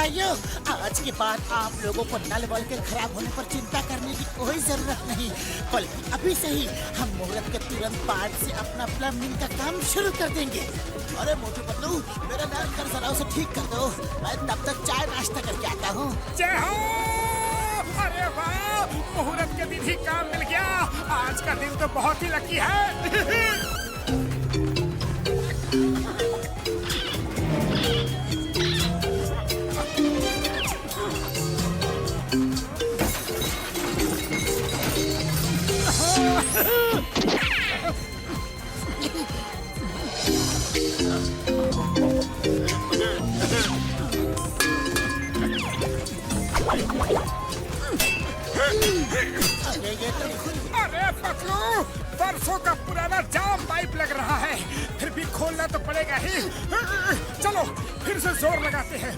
भाइयों, आज के बाद आप लोगों को नल वल के खराब होने पर चिंता करने की कोई जरूरत नहीं, बल्कि अभी से ही हम मुहूर्त के तुरंत बाद से अपना प्लम्बिंग का काम शुरू कर देंगे। अरे मोटू पतलू, मेरा नल कर जरा उसे ठीक कर दो, मैं तब तक चाय नाश्ता करके आता हूँ। जय हो! अरे वाह, मुहूर्त के दिन ही काम मिल गया। आज का दिन तो बहुत ही लकी है। अरे पतलू, बरसों का पुराना जाम पाइप लग रहा है, फिर भी खोलना तो पड़ेगा ही। चलो फिर से जोर लगाते हैं।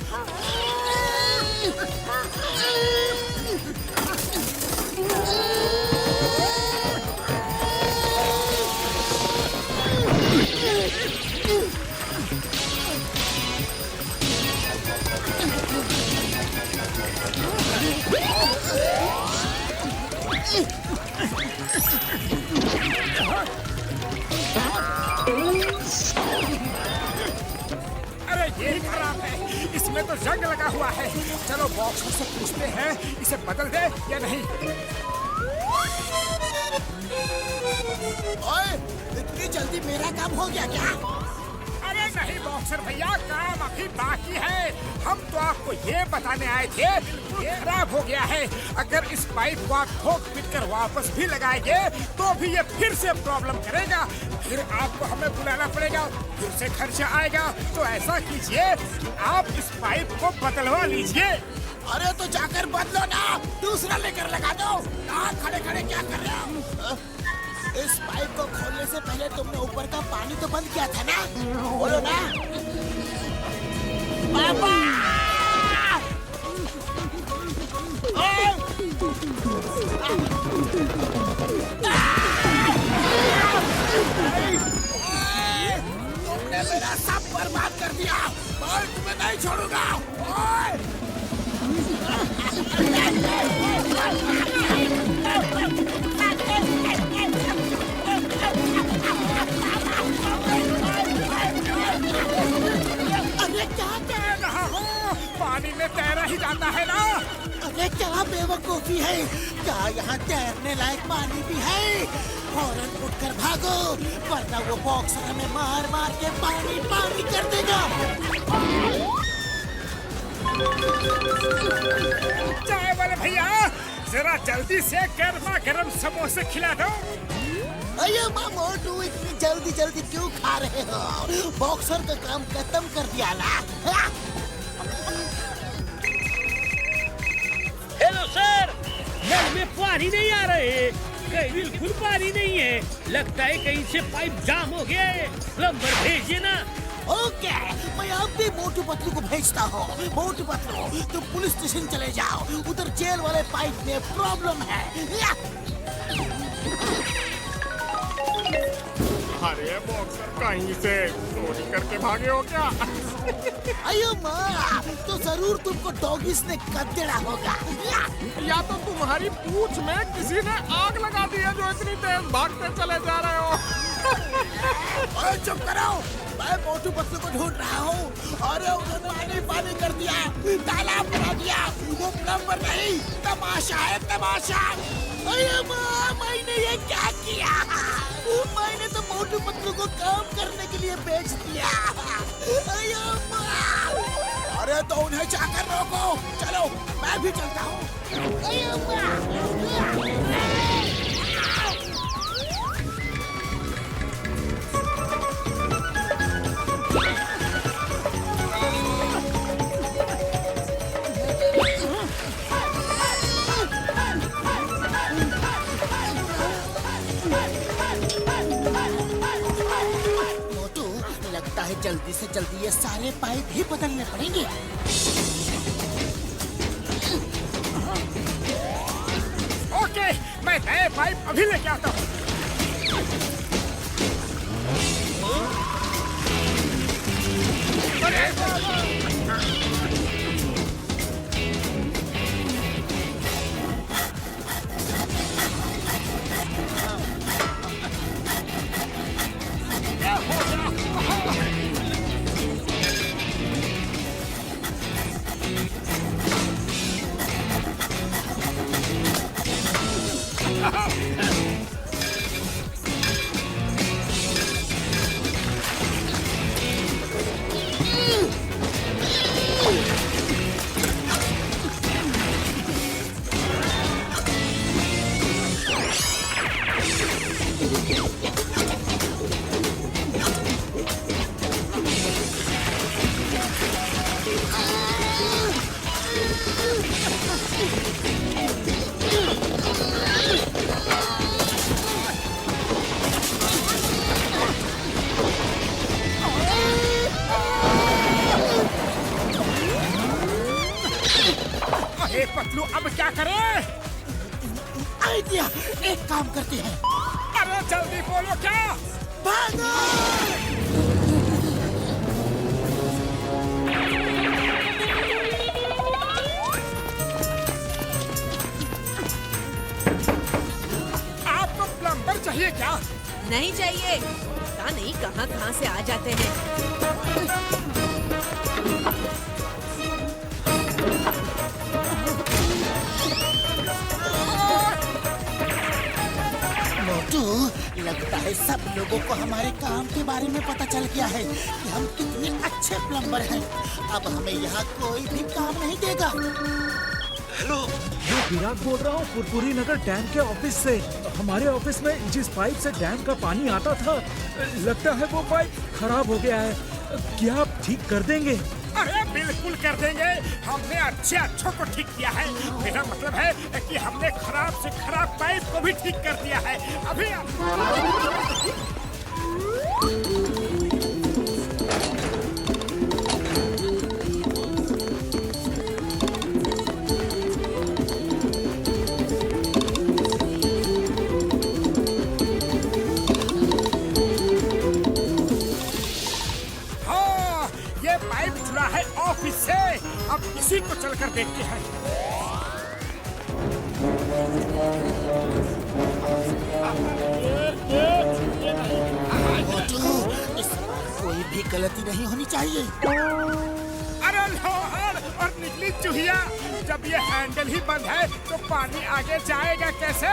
अरे ये खराब है, इसमें तो जंग लगा हुआ है। चलो बॉक्सर से पूछते हैं इसे बदल दे या नहीं। ओए, इतनी जल्दी मेरा काम हो गया क्या? अरे नहीं बॉक्सर भैया, काम अभी बाकी है। हम तो आपको ये बताने आए थे ये खराब हो गया है। अगर इस पाइप को आप ठोक पीट कर वापस भी लगाएंगे तो भी ये फिर से प्रॉब्लम करेगा, फिर आपको हमें बुलाना पड़ेगा, फिर से खर्चा आएगा। तो ऐसा कीजिए, आप इस पाइप को बदलवा लीजिए। अरे तो जाकर बदलो ना, दूसरा लेकर लगा दो। यहाँ खड़े खड़े क्या कर रहे हो? इस पाइप को खोलने से पहले तुमने ऊपर का पानी तो बंद किया था ना? बोलो ना। पापा! तुमने मेरा सब बर्बाद कर दिया, मैं तुम्हें नहीं छोड़ूंगा। अरे क्या कह रहा हूँ, पानी में तैरा ही जाता है ना। अरे क्या बेवकूफी है, क्या यहाँ तैरने लायक पानी भी है? फौरन उठकर भागो, वरना वो बॉक्सर हमें मार मार के पानी पानी कर देगा। चाय वाले भैया, जरा जल्दी से गर्मा गर्म समोसे खिला दो। अरे मोटू, इतनी जल्दी जल्दी क्यों खा रहे हो? बॉक्सर का काम खत्म कर दिया ना। हेलो सर, नल में पानी नहीं आ रहे, कहीं बिल्कुल पानी नहीं है। लगता है कहीं से पाइप जाम हो गया है, प्लम्बर भेजिए ना। ओके, मैं अब भी मोटू पतलू को भेजता हूँ। मोटू पतलू, तुम पुलिस स्टेशन चले जाओ, उधर जेल वाले पाइप में प्रॉब्लम है। अरे बॉक्सर कहीं से चोरी करके भागे हो क्या? अयो माँ, तो जरूर तुमको डॉगिस ने कद्देड़ा होगा। या तो तुम्हारी पूंछ में किसी ने आग लगा दी है जो इतनी तेज भागते चले जा रहे हो। ओए चुप करो, मैं मोटू पतलू को ढूंढ रहा हूँ। अरे उन्होंने पानी पानी कर दिया, तालाब बना दिया। वो प्लम्बर नहीं, तमाशा है तमाशा। अरे माँ, मैंने ये क्या किया? मैंने तो मोटू पतलू को काम करने के लिए बेच दिया। अरे माँ! अरे तो उन्हें जाकर रोको। चलो मैं भी चलता हूँ। अरे माँ! लगता है जल्दी से जल्दी ये सारे पाइप ही बदलने पड़ेंगे। ओके, मैं नए पाइप अभी लेके आता हूँ। पतलू अब क्या करें? आइडिया, एक काम करते हैं, अरे जल्दी बोलो क्या? भागो! आपको प्लम्बर चाहिए क्या? नहीं चाहिए, पता नहीं कहाँ कहाँ से आ जाते हैं। मोटू, लगता है सब लोगों को हमारे काम के बारे में पता चल गया है कि हम कितने अच्छे प्लम्बर हैं। अब हमें यहाँ कोई भी काम नहीं देगा। हेलो, मैं विराट बोल रहा हूँ पुरपुरी नगर डैम के ऑफिस से। हमारे ऑफिस में जिस पाइप से डैम का पानी आता था, लगता है वो पाइप खराब हो गया है। क्या आप ठीक कर देंगे? अरे बिल्कुल कर देंगे। हमने अच्छों को ठीक किया है। मेरा मतलब है कि हमने खराब से खराब पाइप को भी ठीक कर दिया है। अभी ये पाइप जुड़ा है ऑफिस से। अब इसी को चलकर देखते हैं। मोटू, इसमें कोई भी गलती नहीं होनी चाहिए। अरे लोहर और निकली चूहिया, जब ये हैंडल ही बंद है तो पानी आगे जाएगा कैसे?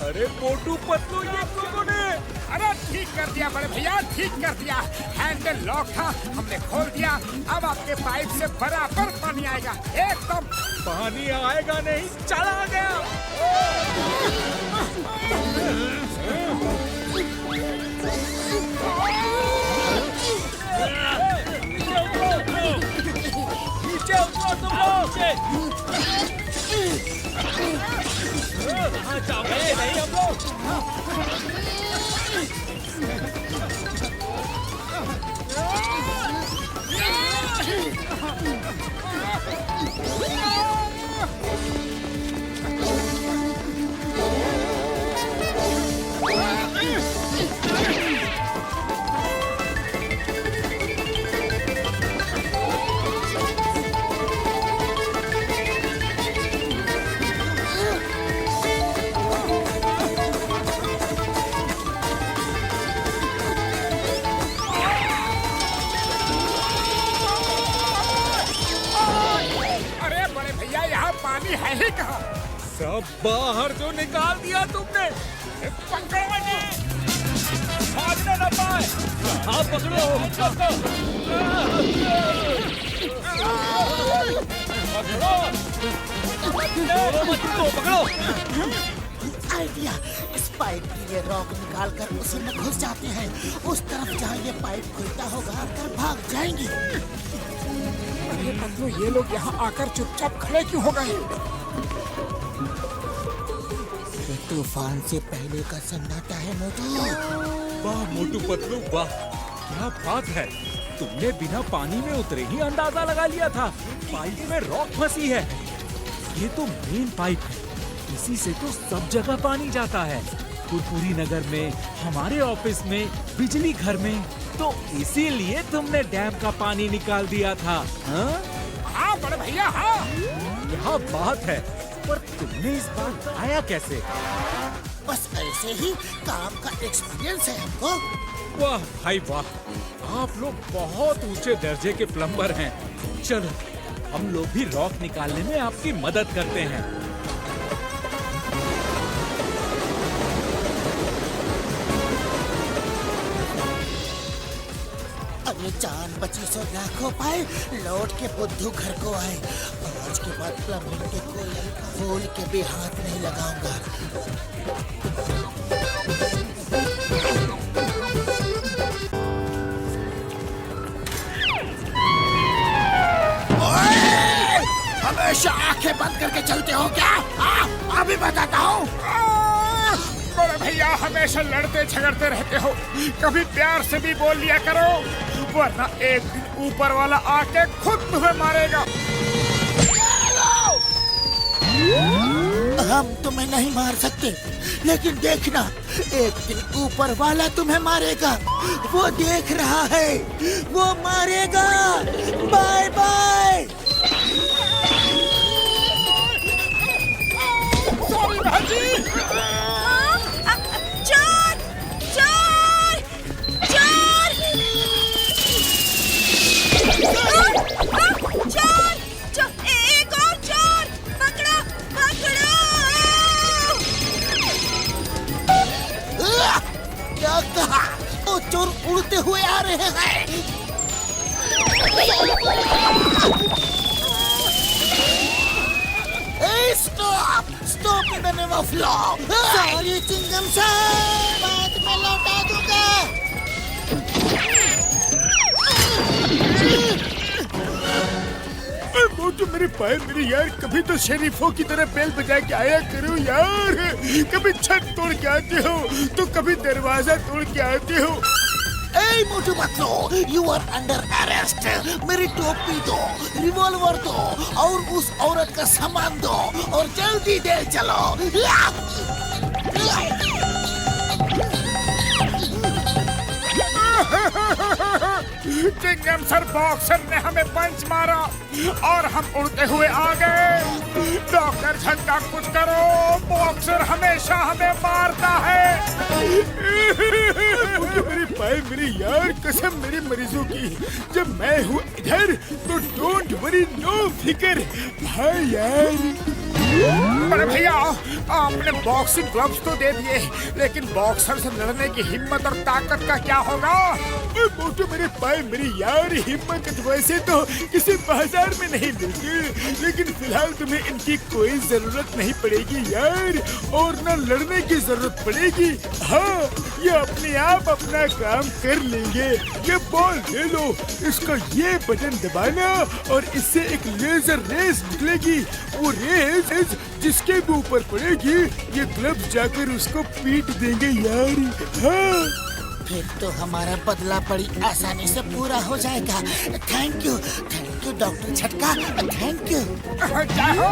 अरे मोटू पतलू, ये कौन है? अरे ठीक कर दिया बड़े भैया, ठीक कर दिया। हैंडल लॉक था, हमने खोल दिया। अब आपके पाइप से बराबर पानी आएगा एकदम। पानी आएगा नहीं, चला गया। नीचे उतरो तुम लोग। कहाँ जा रहे नहीं हम लोग? पानी है ही कहाँ? सब बाहर जो निकाल दिया तुमने। पकड़ो मुझे। भागने न पाए। हाँ पकड़ो। पकड़ो। आइडिया, इस पाइप की ये रॉक निकाल कर उसी में घुस जाते हैं। उस तरफ जहाँ ये पाइप खुलता होगा कर भाग जाएंगे। अरे पतलू, ये लोग यहाँ आकर चुपचाप खड़े क्यों हो गए? ये तूफान से पहले का सन्नाटा है मोटू। वाह मोटू पतलू वाह, क्या बात है। तुमने बिना पानी में उतरे ही अंदाजा लगा लिया था पाइप में रॉक फंसी है। ये तो मेन पाइप है, इसी से तो सब जगह पानी जाता है। पुरपुरी नगर में, हमारे ऑफिस में, बिजली घर में। तो इसीलिए तुमने डैम का पानी निकाल दिया था। हाँ बड़े भैया, हाँ। यह बात है, पर तुमने इस बात आया कैसे? बस ऐसे ही काम का एक्सपीरियंस है हमको। वाह भाई वाह, आप लोग बहुत ऊंचे दर्जे के प्लम्बर हैं। चलो हम लोग भी रॉक निकालने में आपकी मदद करते हैं। अरे जान बची सो लाखों पाए, लौट के बुद्धू घर को आए। आज के बाद प्लम्बिंग के कोई खोल के भी हाथ नहीं लगाऊंगा। हमेशा आंखें बंद करके चलते हो क्या? अभी बताता हूँ। भैया हमेशा लड़ते झगड़ते रहते हो, कभी प्यार से भी बोल लिया करो, वरना एक दिन ऊपर वाला आके खुद तुम्हें मारेगा। हम तुम्हें नहीं मार सकते, लेकिन देखना एक दिन ऊपर वाला तुम्हें मारेगा। वो देख रहा है, वो मारेगा। Bye bye. सॉरी बहन जी। चोर चोर चोर चोर चोर, एक और चोर, पकड़ो पकड़ो। क्या कहा? वो चोर उड़ते हुए आ रहे हैं। Stop stop in the name of law. Sorry चिंगम सर, बाद में लौटा दूंगा। मोटू मेरे भाई मेरे यार, कभी तो शरीफों की तरह बेल बजा के आया करो यार। कभी छत तोड़ के आते हो तो कभी दरवाजा तोड़ के आते हो। ए Motu Patlu, you are under arrest. मेरी टोपी दो, रिवॉल्वर दो और उस औरत का सामान दो और जल्दी दे चलो। चिंगम सर बॉक्सर ने हमें पंच मारा और हम उड़ते हुए आ गए। डॉक्टर झटका कुछ करो, बॉक्सर हमेशा हमें मारता है। मेरे भाई मेरे यार, कसम मेरे मरीजों की, जब मैं हूँ इधर तो डोंट वरी, नो फिकर भाई यार। अरे भैया, आपने बॉक्सिंग ग्लव्स तो दे दिए, लेकिन बॉक्सर से लड़ने की हिम्मत और ताकत का क्या होगा? मोटू मेरे भाई मेरी यार, हिम्मत वैसे तो किसी बाजार में नहीं मिलती, लेकिन फिलहाल तुम्हें इनकी कोई जरूरत नहीं पड़ेगी यार, और न लड़ने की जरूरत पड़ेगी। हाँ, ये अपने आप अपना काम कर लेंगे। ये बॉल ले लो, इसका ये बटन दबाना और इससे एक लेजर रेस निकलेगी। वो रेस जिसके भी ऊपर पड़ेगी, ये ग्लव्स जाकर उसको पीट देंगे यार। हाँ, फिर तो हमारा बदला बड़ी आसानी से पूरा हो जाएगा। थैंक यू डॉक्टर झटका, थैंक यू। जाओ।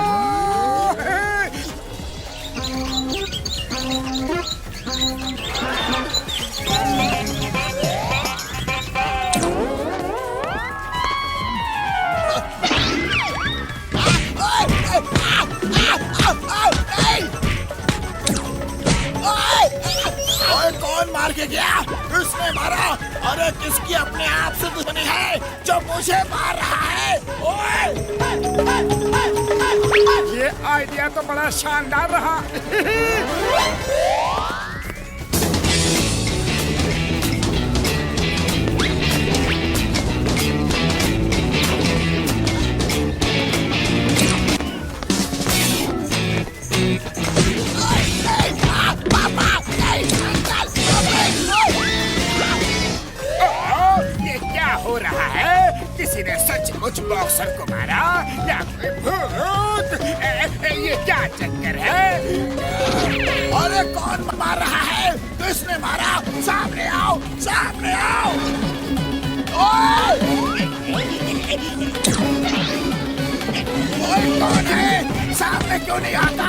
कौन मार के गया? किसने मारा? अरे किसकी अपने आप से दुश्मनी है जो मुझे मार रहा है? ओए! ये आइडिया तो बड़ा शानदार रहा। हो रहा है? किसी ने सचमुच बॉक्सर को मारा या कोई भूत? ये क्या चक्कर है? अरे कौन मार रहा है? किसने मारा? सामने आओ, सामने आओ। ओए कौन है? सामने क्यों नहीं आता?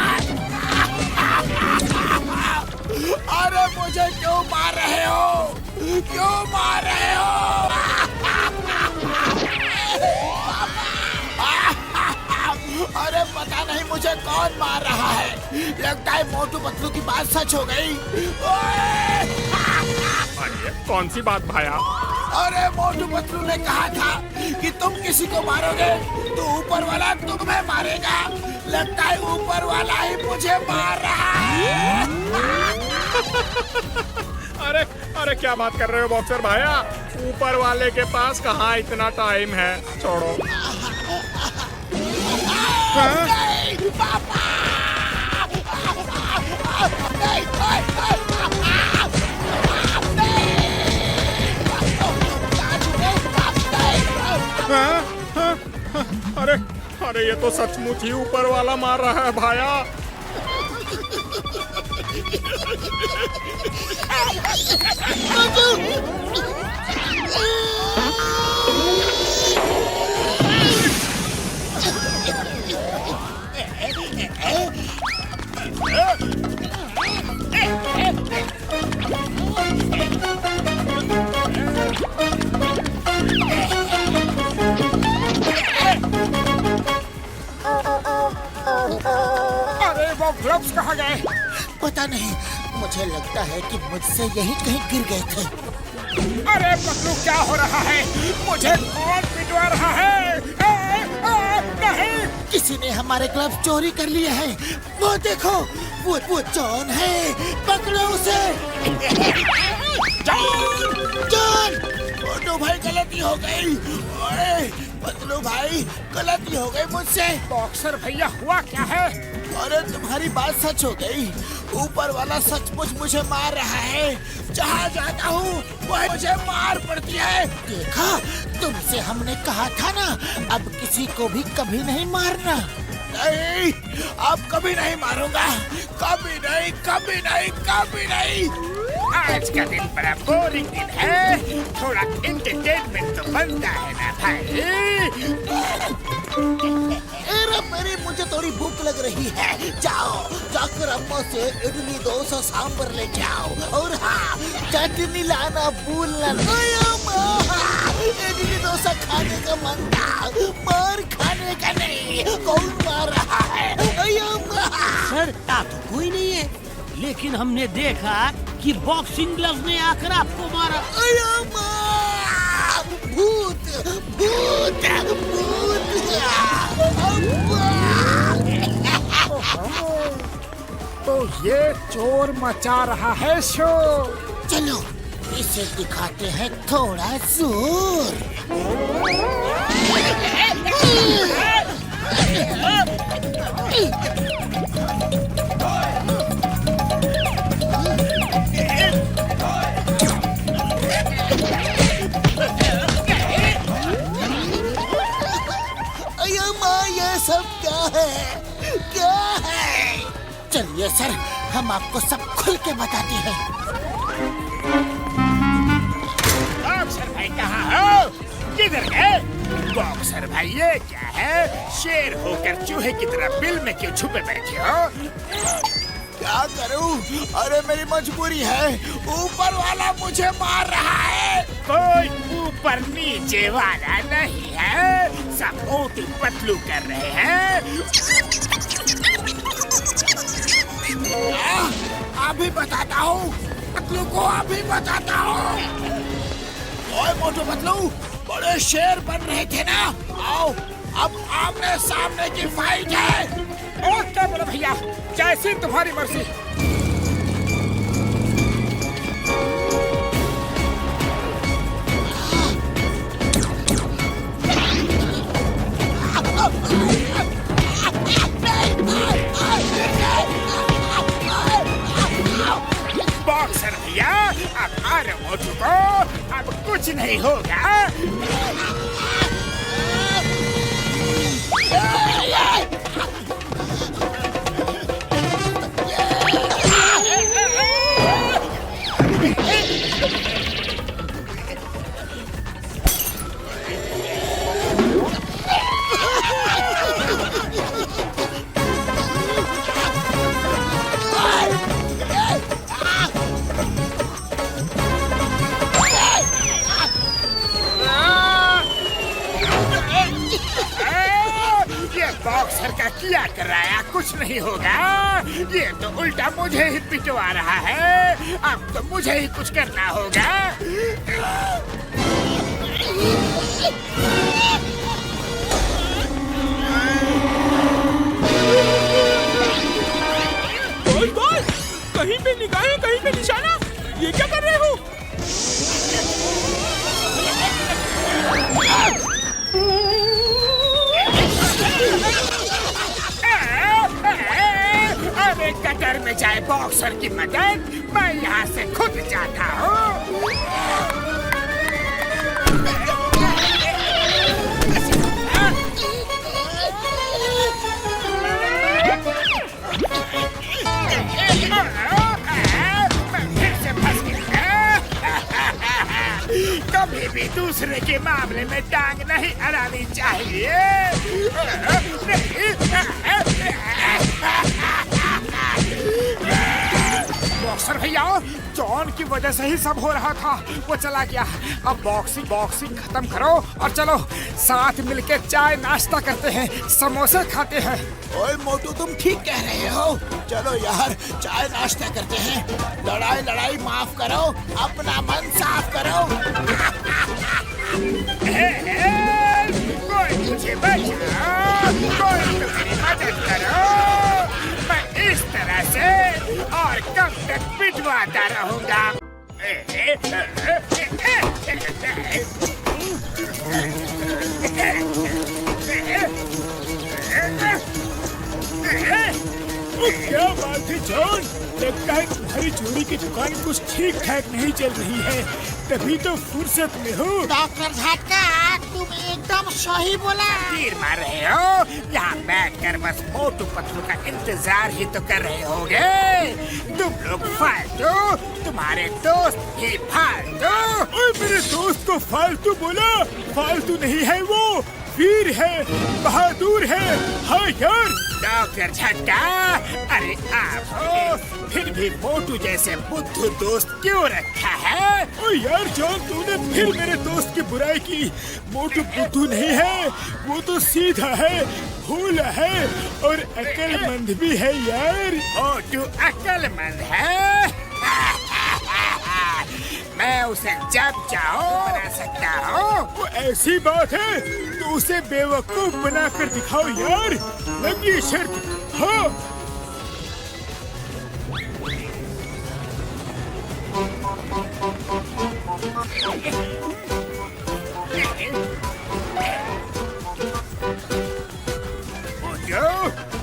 अरे मुझे क्यों मार रहे हो? क्यों मार रहे हो? अरे पता नहीं मुझे कौन मार रहा है। लगता है मोटू पतलू की बात सच हो गई। अरे कौन सी बात भाया? अरे मोटू पतलू ने कहा था कि तुम किसी को मारोगे तो ऊपर वाला तुम्हें मारेगा। लगता है ऊपर वाला ही मुझे मार रहा है। अरे अरे क्या बात कर रहे हो बॉक्सर भाया? ऊपर वाले के पास कहाँ इतना टाइम है, छोड़ो। नहीं, पापा! नहीं, अरे अरे ये तो सचमुच ही ऊपर वाला मार रहा है भाया। अरे वो ग्लव्स कहाँ गए? पता नहीं, मुझे लगता है कि मुझसे यही कहीं गिर गए थे। अरे पतलू क्या हो रहा है? मुझे कौन पिटवा रहा है? नहीं! किसी ने हमारे ग्लव्स चोरी कर लिए हैं। वो देखो, वो जॉन है। पकड़ो उसे। जॉन! मोटू भाई, गलती हो गई। ओए, पतलू भाई, गलती हो गई मुझसे। बॉक्सर भैया, हुआ क्या है? अरे तुम्हारी बात सच हो गई। ऊपर वाला सचमुच मुझे मार रहा है। जहाँ जाता हूँ वह मुझे मार पड़ती है। देखा, तुमसे हमने कहा था ना, अब किसी को भी कभी नहीं मारना। नहीं, अब कभी नहीं मारूंगा। कभी नहीं, कभी नहीं, कभी नहीं। आज का दिन बड़ा बोरिंग दिन है। थोड़ा एंटरटेनमेंट तो बनता है ना भाई। मेरी मुझे थोड़ी भूख लग रही है। जाओ, जाकर अम्मा से इडली डोसा सांबर ले जाओ। और हाँ, चटनी लाना भूलना नहीं। इडली डोसा खाने का मन था, मार खाने का नहीं। कौन मार रहा है? सर, तो कोई नहीं है, लेकिन हमने देखा कि बॉक्सिंग ग्लव्स ने आकर आपको मारा। भूत, भूत, भूत। तो ये चोर मचा रहा है शोर। चलो, इसे दिखाते हैं थोड़ा जोर। ये सब क्या है? क्या है? चलिए सर, हम आपको सब खुल के बताते हैं। बॉक्सर भाई कहाँ हो? किधर गए? बॉक्सर भाई, ये क्या है? शेर होकर चूहे की तरह बिल में क्यों छुपे बैठे हो? क्या करूं? अरे मेरी मजबूरी है। ऊपर वाला मुझे मार रहा है। कोई ऊपर नीचे वाला नहीं है, सब मोटू पतलू कर रहे हैं। अभी बताता हूँ, पतलू को अभी बताता हूँ। ओए मोटू पतलू, बड़े शेर बन रहे थे ना? आओ, अब आमने सामने की फाइट है। ओके बोलो भैया, जैसी तुम्हारी मर्जी। बॉक्सर भैया, अब मारो मोटू को, अब कुछ नहीं होगा। बॉक्सर का किया कराया कुछ नहीं होगा। ये तो उल्टा मुझे ही पिटवा रहा है। अब तो मुझे ही कुछ करना होगा। कहीं पे निगाहें, कहीं पे निशाना। ये क्या कर रहे हो? अरे कटर में जाए बॉक्सर की मदद, मैं यहाँ से खुद जाता हूँ। दूसरे के मामले में टांग नहीं अड़ानी चाहिए। बॉक्सर भैया, जॉन की वजह से ही सब हो रहा था। वो चला गया। अब बॉक्सिंग खत्म करो और चलो साथ मिलके चाय नाश्ता करते हैं, समोसे खाते हैं। ओए मोटू, तुम ठीक कह रहे हो। चलो यार, चाय नाश्ता करते हैं। लड़ाई माफ करो, अपना मन साफ करो। कोई मुझे बचाओ, कोई मेरी मदद करो। मैं इस तरह से और कब तक पिटवाता रहूंगा। क्या बात है जॉन, लगता है तुम्हारी चोरी की दुकान कुछ ठीक ठाक नहीं चल रही है, तभी तो फुर्सत में हो। डॉक्टर झटका, तुम एकदम सही बोला। तीर मार रहे हो, यहाँ बैठ कर बस मोटू पतलू का इंतजार ही तो कर रहे होगे। तुम लोग फालतू, तुम्हारे दोस्त ही फालतू। मेरे दोस्त को फालतू बोला? फालतू नहीं है वो, वीर है, बहादुर है। हाँ यार। डॉक्टर झट्टा, अरे आप हो, फिर भी मोटू जैसे बुद्धू दोस्त क्यों रखा है? ओ यार जॉन, तूने फिर मेरे दोस्त की बुराई की। मोटू बुद्धू नहीं है, वो तो सीधा है, भोला है और अक्लमंद भी है यार। मोटू अक्लमंद है? मैं उसे जब चाहूं बना सकता हूँ। वो ऐसी बात है तो उसे बेवकूफ बना कर दिखाओ यार, लगी शर्त। हाँ।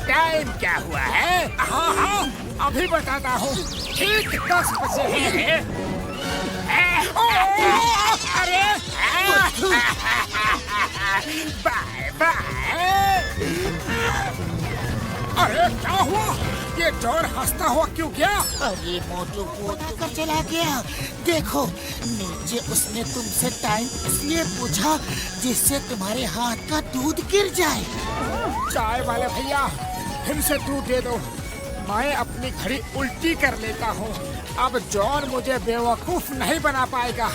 टाइम क्या हुआ है? हाँ, अभी बताता हूँ। ठीक 10 बजे है। अरे बाय बाय। अरे क्या हुआ? ये जॉन हंसता हुआ क्यों गया? अरे मोटू कूद कर चला गया। देखो, नीचे उसने तुमसे टाइम इसलिए पूछा जिससे तुम्हारे हाथ का दूध गिर जाए। चाय वाले भैया, फिर से दूध दे दो। मैं अपनी घड़ी उल्टी कर लेता हूँ। अब जॉन मुझे बेवकूफ नहीं बना पाएगा।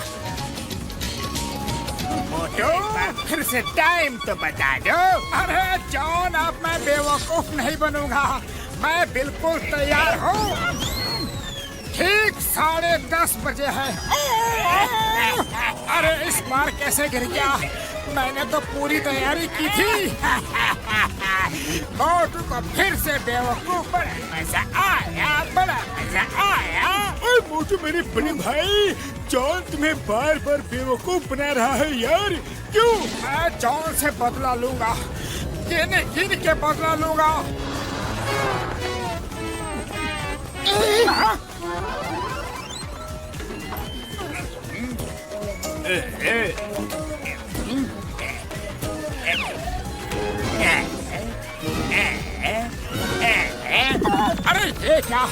मोटू, फिर से टाइम तो बता दो। अरे जॉन, अब मैं बेवकूफ नहीं बनूंगा। मैं बिल्कुल तैयार हूँ। ठीक 10:30 बजे है। अरे इस बार कैसे गिर गया? मैंने तो पूरी तैयारी की थी। मोटू को फिर से बेवकूफ, बड़ा मजा आया। ओए मोटू मेरे बड़े भाई, जॉन तुम्हें बार बार बेवकूफ बना रहा है यार, क्यों? मैं जॉन से बदला लूंगा, गिन के बदला लूंगा। अरे ये क्या?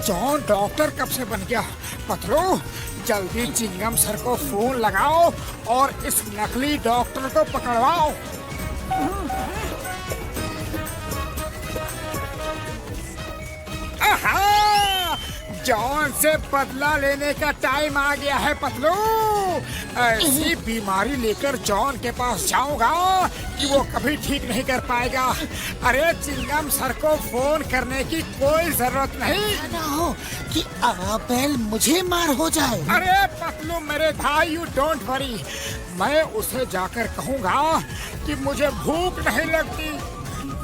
जॉन डॉक्टर कब से बन गया? पतलू, जल्दी चिंगम सर को फोन लगाओ और इस नकली डॉक्टर को पकड़वाओ। जॉन से बदला लेने का टाइम आ गया है पतलू। ऐसी बीमारी लेकर जॉन के पास जाऊंगा कि वो कभी ठीक नहीं कर पाएगा। अरे चिंगम सर को फोन करने की कोई जरूरत नहीं। ना हो कि आबेल मुझे मार हो जाए। अरे पतलू मेरे भाई, यू डोंट वरी। मैं उसे जाकर कहूंगा कि मुझे भूख नहीं लगती।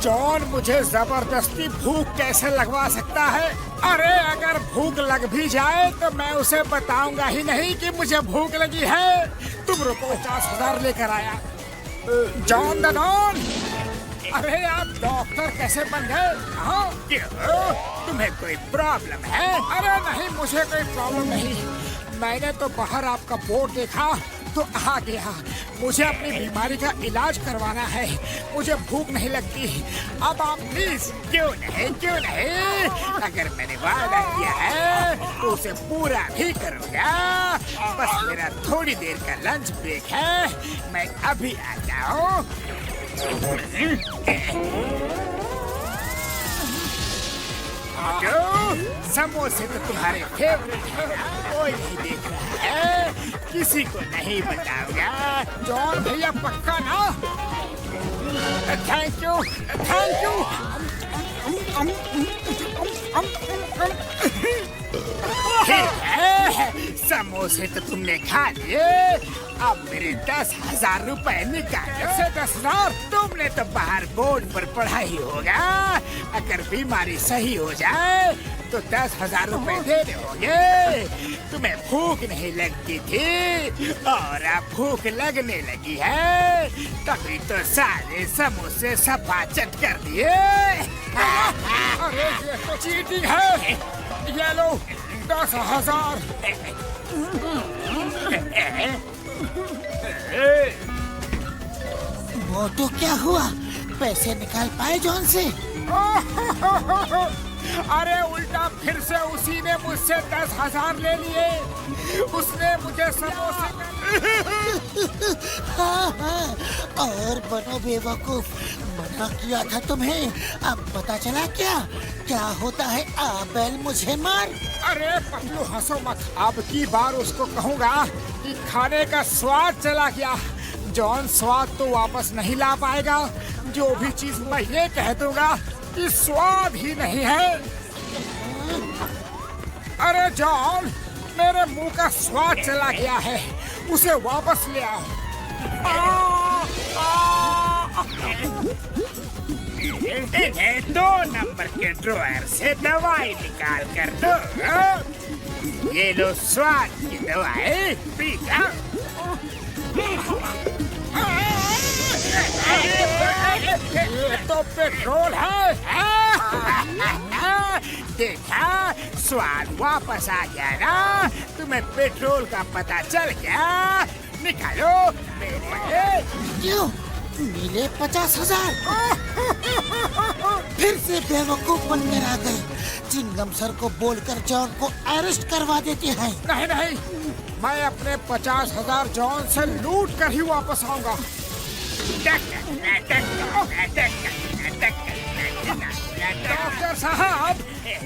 जॉन मुझे जबरदस्ती भूख कैसे लगवा सकता है? अरे अगर भूख लग भी जाए तो मैं उसे बताऊंगा ही नहीं कि मुझे भूख लगी है। तुम रुको, 50,000 लेकर आया। जॉन द डॉन, अरे आप डॉक्टर कैसे बन गए? हाँ, क्यों? तुम्हें कोई प्रॉब्लम है? अरे नहीं, मुझे कोई प्रॉब्लम नहीं। मैंने तो बाहर आपका बोर्ड देखा तो आ गया। मुझे अपनी बीमारी का इलाज करवाना है। मुझे भूख नहीं लगती। अब आप प्लीज। क्यों नहीं। अगर मैंने वादा किया है तो उसे पूरा भी करूँगा। बस मेरा थोड़ी देर का लंच ब्रेक है। मैं अभी आता हूँ। समोसे तो तुम्हारे फेवरेट है ना? कोई नहीं देख रहा है। किसी को नहीं बताऊंगा। जॉन भैया पक्का ना? Thank you. ठीक है, समोसे तो तुमने खा लिए। अब मेरे 10,000 रुपए निकालो। से 10,000? तुमने तो बाहर बोर्ड पर पढ़ा ही होगा। अगर बीमारी सही हो जाए तो 10,000 रुपए देने होंगे। तुम्हें भूख नहीं लगती थी और अब भूख लगने लगी है, तभी तो सारे समोसे सपाचट कर दिए। अरे ये तो चीटिंग है। ये लो 10,000। मोटू क्या हुआ? पैसे निकाल पाए जॉन से? अरे उल्टा फिर से उसी ने मुझसे 10,000 ले लिए। उसने मुझे समोसे हाँ, और बनो बेवकूफ। मना किया था तुम्हें। अब पता चला क्या होता है? बैल मुझे मार। अरे पतलू हंसो मत। अब की बार उसको कहूँगा कि खाने का स्वाद चला गया। जॉन स्वाद तो वापस नहीं ला पाएगा। जो भी चीज मैं ये कह दूंगा कि स्वाद ही नहीं है। अरे जॉन, मेरे मुंह का स्वाद चला गया है। उसे वापस ले आओ। इन्हें 2 नंबर के ड्रॉयर से दवाई निकाल कर दो। ये लो स्वाद की दवाई, पी जाओ। तो पेट्रोल है। देखा, स्वाद वापस आ गया ना? तुम्हें पेट्रोल का पता चल गया? निकालो मेरे। क्यों मिले 50,000? फिर से बेवकूफ बनकर आ गए। चिंगम सर को बोलकर जॉन को अरेस्ट करवा देते हैं। नहीं, मैं अपने 50,000 जॉन से लूट कर ही वापस आऊंगा। डॉक्टर साहब,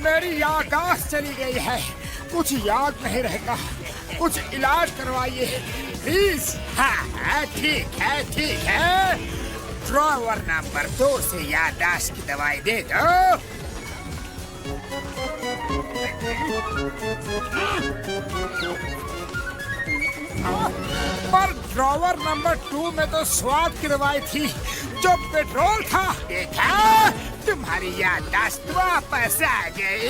मेरी याददाश्त चली गई है। कुछ याद नहीं रहता। कुछ इलाज करवाइए प्लीज। हाँ, ठीक है। ड्रॉवर नंबर 2 से याददाश्त की दवाई दे दो। पर ड्रॉवर नंबर 2 में तो स्वाद की दवाई थी जो पेट्रोल था। देखा, तुम्हारी याददाश्त वापस आ गई।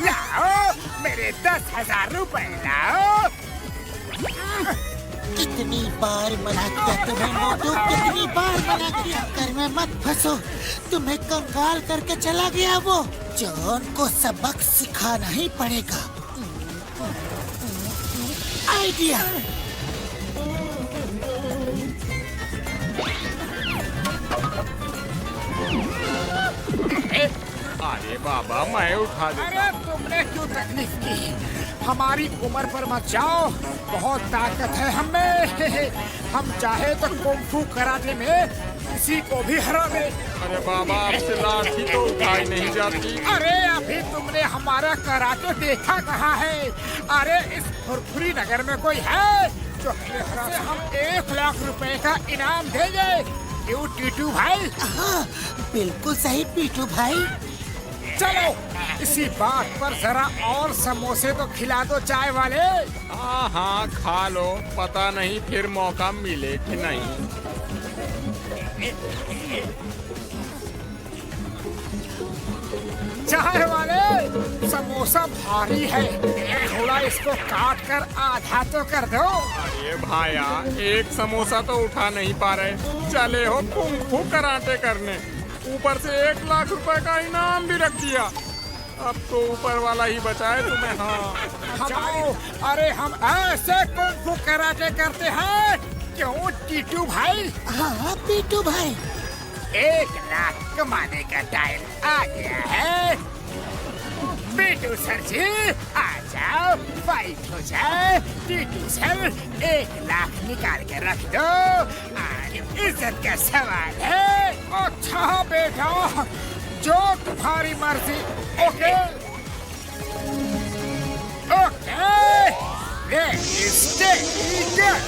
लाओ मेरे 10,000 रुपए लाओ। कितनी बार मना किया तुम्हें मोटू, कितनी बार मना किया। कर में मत फंसो। तुम्हें कंगाल करके चला गया वो। जॉन को सबक सिखाना ही पड़ेगा। आइडिया। अरे बाबा, मैं उठा दूंगा। अरे तुमने क्यों तकलीफ की? हमारी उम्र पर मत जाओ। बहुत ताकत है हमें। हम चाहे तो कुंफू कराटे में किसी को भी हरा दे। अरे बाबा, आपसे लाठी तो उठाई नहीं जाती। अरे अभी तुमने हमारा कराटे देखा कहाँ है? अरे इस फुरफुरी नगर में कोई है जो हमें हरा दे? हम 1 लाख रुपए का इनाम देंगे। क्यों टीटू भाई? हाँ, बिल्कुल सही पीटू भाई। चलो इसी बात पर जरा और समोसे तो खिला दो चाय वाले। हाँ, खा लो। पता नहीं फिर मौका मिले कि नहीं। चाय वाले, समोसा भारी है। थोड़ा इसको काट कर आधा तो कर दो। अरे भाया, एक समोसा तो उठा नहीं पा रहे। चले हो कुंफू कराटे करने, ऊपर से 1 लाख रुपए का इनाम भी रख दिया। अब तो ऊपर वाला ही बचाए तुम्हें। हाँ जाओ। अरे हम ऐसे कुंग फू कराटे करते हैं। क्यों टीटू भाई? हाँ पीटू भाई। 1 लाख कमाने का टाइम आ गया है। पीटू सर जी आ जाओ, फाइट हो जाए। टीटू सर 1 लाख निकाल के रख दो। आज इज्जत का सवाल है। अच्छा बेटा, जो तुम्हारी मर्जी। Okay okay, let's take it.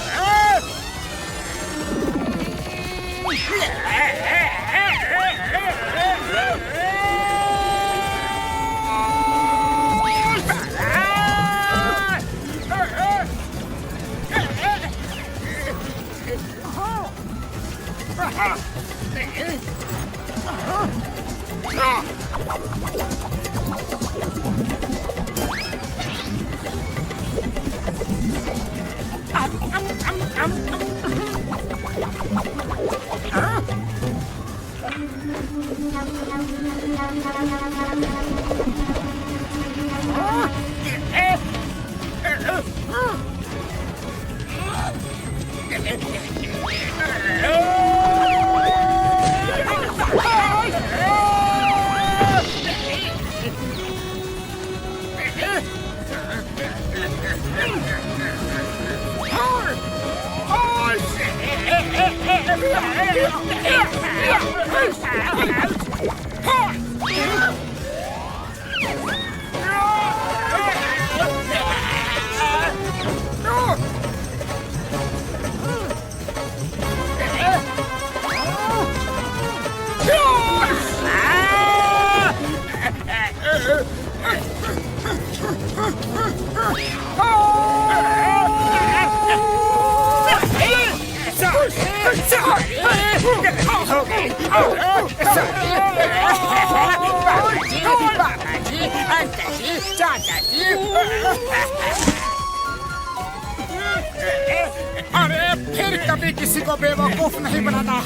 अरे फिर कभी किसी को बेवकूफ नहीं बनाना,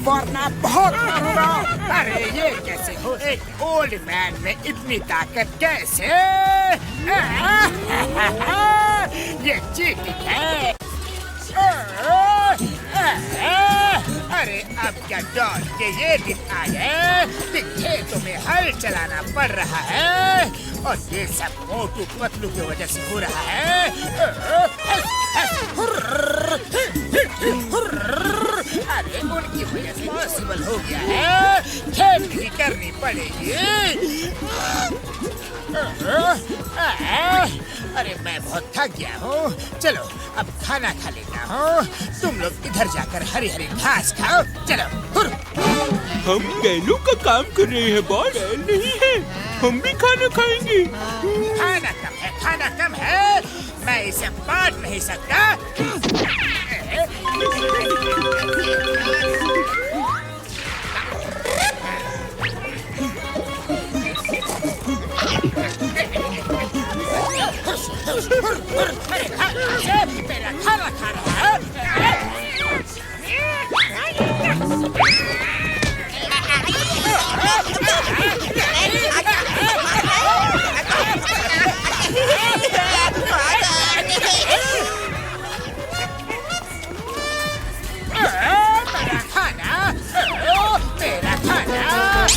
वरना बहुत मारूंगा। अरे ये कैसे हो, एक ओल्ड मैन में इतनी ताकत कैसे? ये चीटिंग है। अरे अब क्या डॉट के ये दिन आ गए कि खेतों में हल चलाना पड़ रहा है, और ये सब मोटू पतलू की वजह से हो रहा है। अरे उनकी वजह से पॉसिबल हो गया है, खेती करनी पड़ेगी। अरे मैं बहुत थक गया हूँ, चलो अब खाना खा लेता हूँ। तुम लोग इधर जाकर हरी हरी घास खाओ, चलो। हम बैलों का काम कर रहे हैं बॉस। बैल नहीं है, हम भी खाना खाएंगे। खाना कम है, मैं इसे बांट नहीं सकता। मेरा खाना खा रहा है।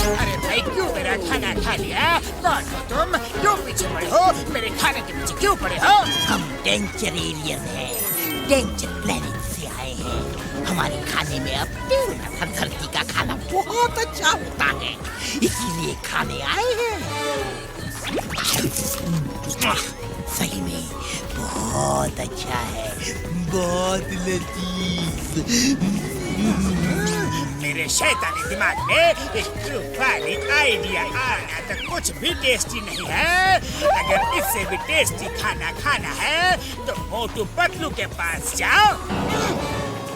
अरे भाई क्यों मेरा खाना खा लिया? कौन हो तुम? क्यों पीछे पड़े हो? मेरे खाने के पीछे क्यों पड़े हो? हम डेंजर एलियन हैं, डेंजर प्लेनेट से आए हैं। हमारे खाने में अब धरती का खाना बहुत अच्छा होता है, इसीलिए खाने आए हैं। सही में बहुत अच्छा है, बहुत लजीज। मेरे शैतानी दिमाग में एक तूफानी आइडिया आया तो कुछ भी टेस्टी नहीं है। अगर इससे भी टेस्टी खाना खाना है तो मोटू पतलू के पास जाओ।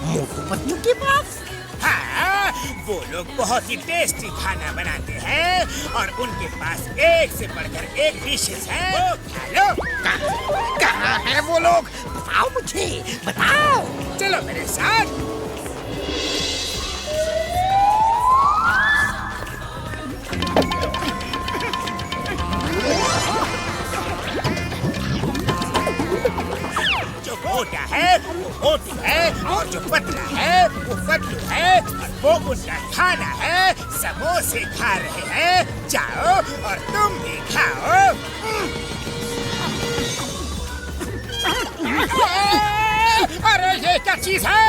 मोटू पतलू के पास? हाँ, वो लोग बहुत ही टेस्टी खाना बनाते हैं और उनके पास एक से बढ़कर एक डिशेस है। वो खा लो। कहाँ है वो लोग? बताओ मुझे, बताओ। चलो मेरे साथ। खाना है, समोसे खा रहे हैं। जाओ और तुम भी खाओ। अरे ये क्या चीज है?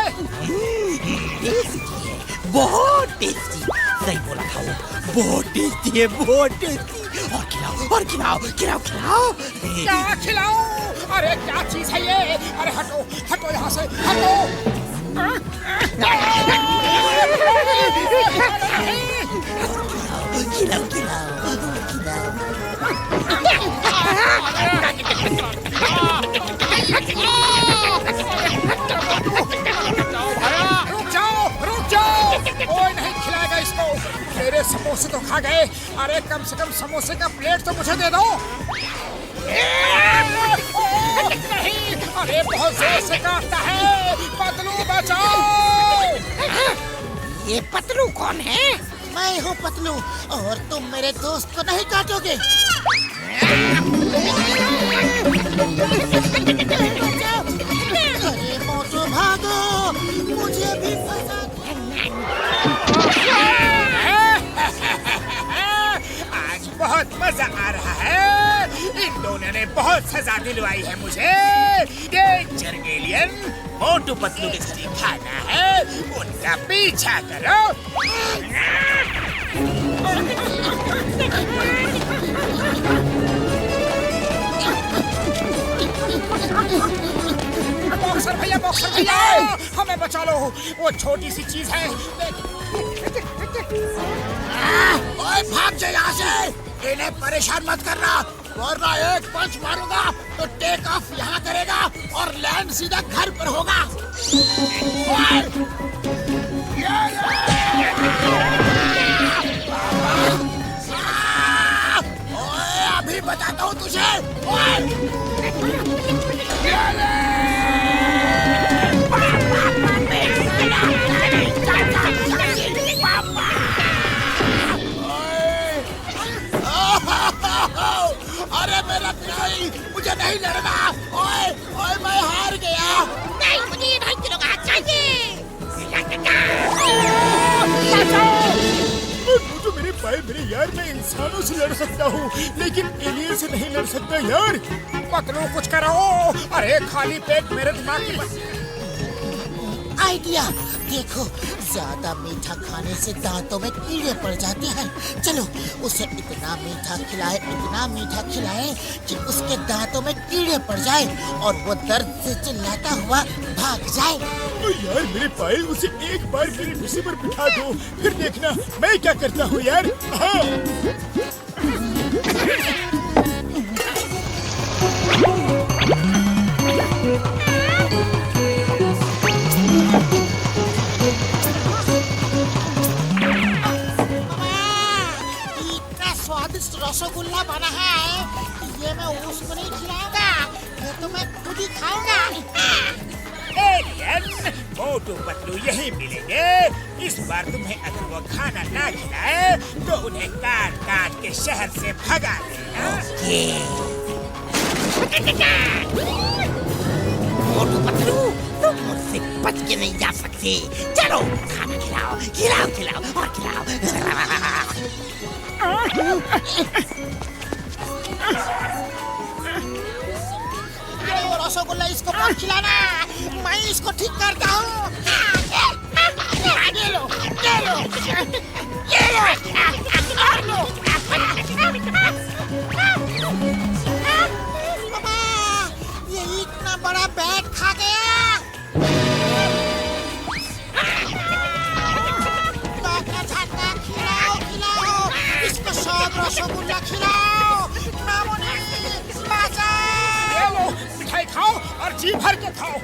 बहुत टेस्टी, सही बोला था वो, बहुत टेस्टी है, बहुत टेस्टी। और खिलाओ और खिलाओ खिलाओ खिलाओ। क्या खिलाऊं? अरे क्या चीज है ये? अरे हटो हटो यहाँ से, हटो। खिलाओ खिलाओ रुक जाओ रुक जाओ, कोई नहीं खिलाएगा इसको। मेरे समोसे तो खा गए, अरे कम से कम समोसे का प्लेट तो मुझे दे दो। नहीं, अरे बहुत जोर से काटता है, पतलू बचाओ। ये पतलू कौन है? मैं हूँ पतलू, और तुम मेरे दोस्त को नहीं काटोगे। अरे मोटू भागो, मुझे भी फंसा। आज बहुत मजा आ रहा है, इन दोनों ने बहुत सजा दिलवाई है मुझे। डेंजर एलियन, मोटू पतलू के साथ खाना है, उनका पीछा करो। बॉक्सर भैया, हमें बचा लो, वो छोटी सी चीज है। ओए भाग जा यहाँ से, इन्हें परेशान मत करना, वरना एक पंच मारूंगा तो टेक ऑफ यहाँ करेगा और लैंड सीधा घर पर होगा। ओए अभी बताता हूँ तुझे। अरे मेरा भाई, मुझे नहीं लड़ना। ओए ओए मैं हार गया। नहीं, मुझे ये 2.5 किलो का चाहिए। तो मेरे भाई मेरे यार, मैं इंसानों से लड़ सकता हूँ लेकिन एलियन से नहीं लड़ सकता यार। पतलू कुछ करो, अरे खाली पेट मेरे दिमाग की आइडिया देखो, ज्यादा मीठा खाने से दांतों में कीड़े पड़ जाते हैं। चलो उसे इतना मीठा खिलाए कि उसके दांतों में कीड़े पड़ जाए और वो दर्द से चिल्लाता हुआ भाग जाए। तो यार मेरे भाई, उसे एक बार मेरे कुर्सी पर बिठा दो, फिर देखना मैं क्या करता हूँ यार। हाँ। स्वादिष्ट रसगुल्ला बना है, ये मैं उसको नहीं खिलाऊंगा, ये तो मैं खुद ही खाऊंगा। एलियन, मोटू पतलू यही मिलेंगे। इस बार तुम्हें अगर वो खाना ना खिलाए तो उन्हें काट काट के शहर से भगा देना। मोटू पतलू, तुम मुझसे बच के नहीं जा सकते। चलो खाना खिलाओ खिलाओ खिलाओ और खिलाओ। अरे वो रसगुल्ला इसको मत खिलाना, मैं इसको ठीक करता हूँ। ये लो, ये लो, ये लो, और लो। पापा, ये इतना बड़ा बैग खा गया। खिलाओ खिलाओ, इसको सब रसगुल्ला खिलाओ। मामूनी, ये लो, मिठाई खाओ और जी भर के खाओ।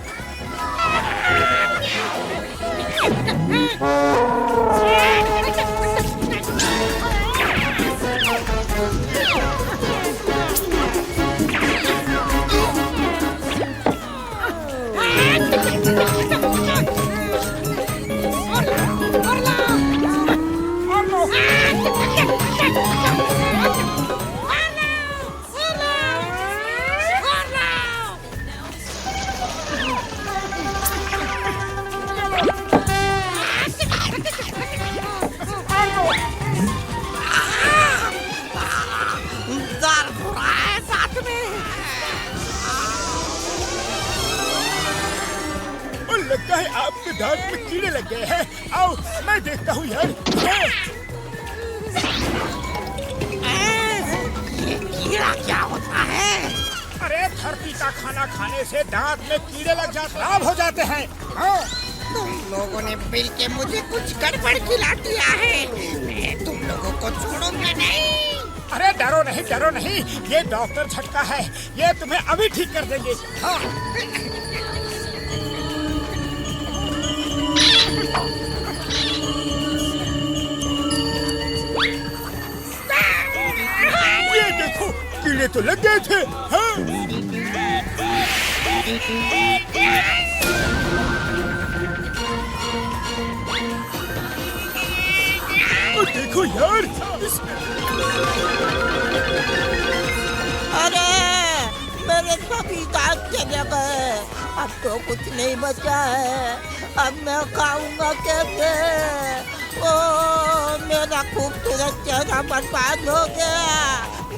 है आपके दांत में कीड़े लग गए हैं। आओ मैं देखता हूँ यार। ये कीड़ा क्या होता है? अरे धरती का खाना खाने से दांत में कीड़े लग जाते, खराब हो जाते हैं। हाँ। तुम लोगों ने मिल के मुझे कुछ गड़बड़ खिला दिया है। मैं तुम लोगों को छोड़ूंगा नहीं। अरे डरो नहीं, डरो नहीं, ये डॉक्टर झटका है, ये तुम्हें अभी ठीक कर देंगे। हाँ। ये देखो कीड़े तो लग गए थे। हाँ? देखो यार। अरे मेरे सभी दांत चले गए। अब तो कुछ नहीं बचा है। अब मैं खाऊंगा कैसे? ओ मेरा खूबसूरत चेहरा बर्बाद हो गया,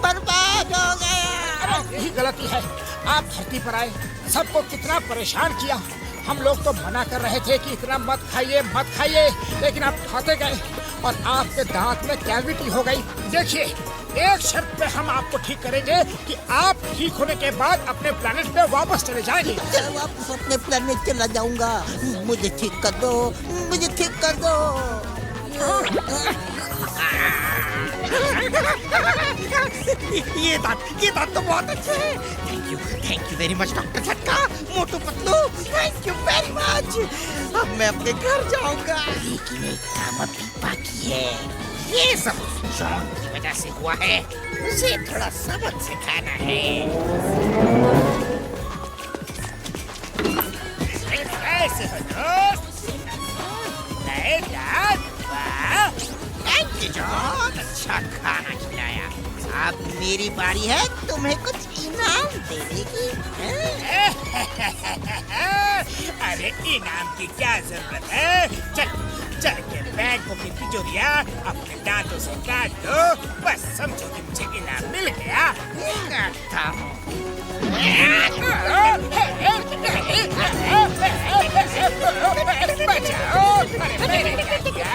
बर्बाद हो गया। अरे यही गलती है, आप धरती पर आए, सबको कितना परेशान किया। हम लोग तो मना कर रहे थे कि इतना मत खाइए, मत खाइए, लेकिन आप खाते गए और आपके दांत में कैविटी हो गई। देखिए, एक शर्त पे हम आपको ठीक करेंगे कि आप ठीक होने के बाद अपने प्लेनेट पे वापस चले जाएंगे। मैं वापस अपने प्लेनेट चला जाऊंगा। मुझे ठीक कर दो, मुझे ठीक कर दो। ये दांत तो बहुत अच्छे हैं। Thank you very much doctor Jhatka, Motu Patlu, thank you very much. अब मैं अपने घर जाऊंगा। लेकिन एक काम अभी बाकी है। ये सब जॉन की वजह से हुआ है। उसे थोड़ा सबक सिखाना है। कैसे हो दोस्त? नए दांत? वाह! थैंक यू जॉन, अच्छा खाना खिलाया। अब मेरी बारी है तुम्हें कुछ इनाम देने की। अरे इनाम की क्या जरूरत है? चल चल के बैंकों की तिजोरियां अपने दांतों से काट दो, बस समझो कि मुझे इनाम मिल गया। काटता हूँ। बचाओ! अरे मैंने क्या किया?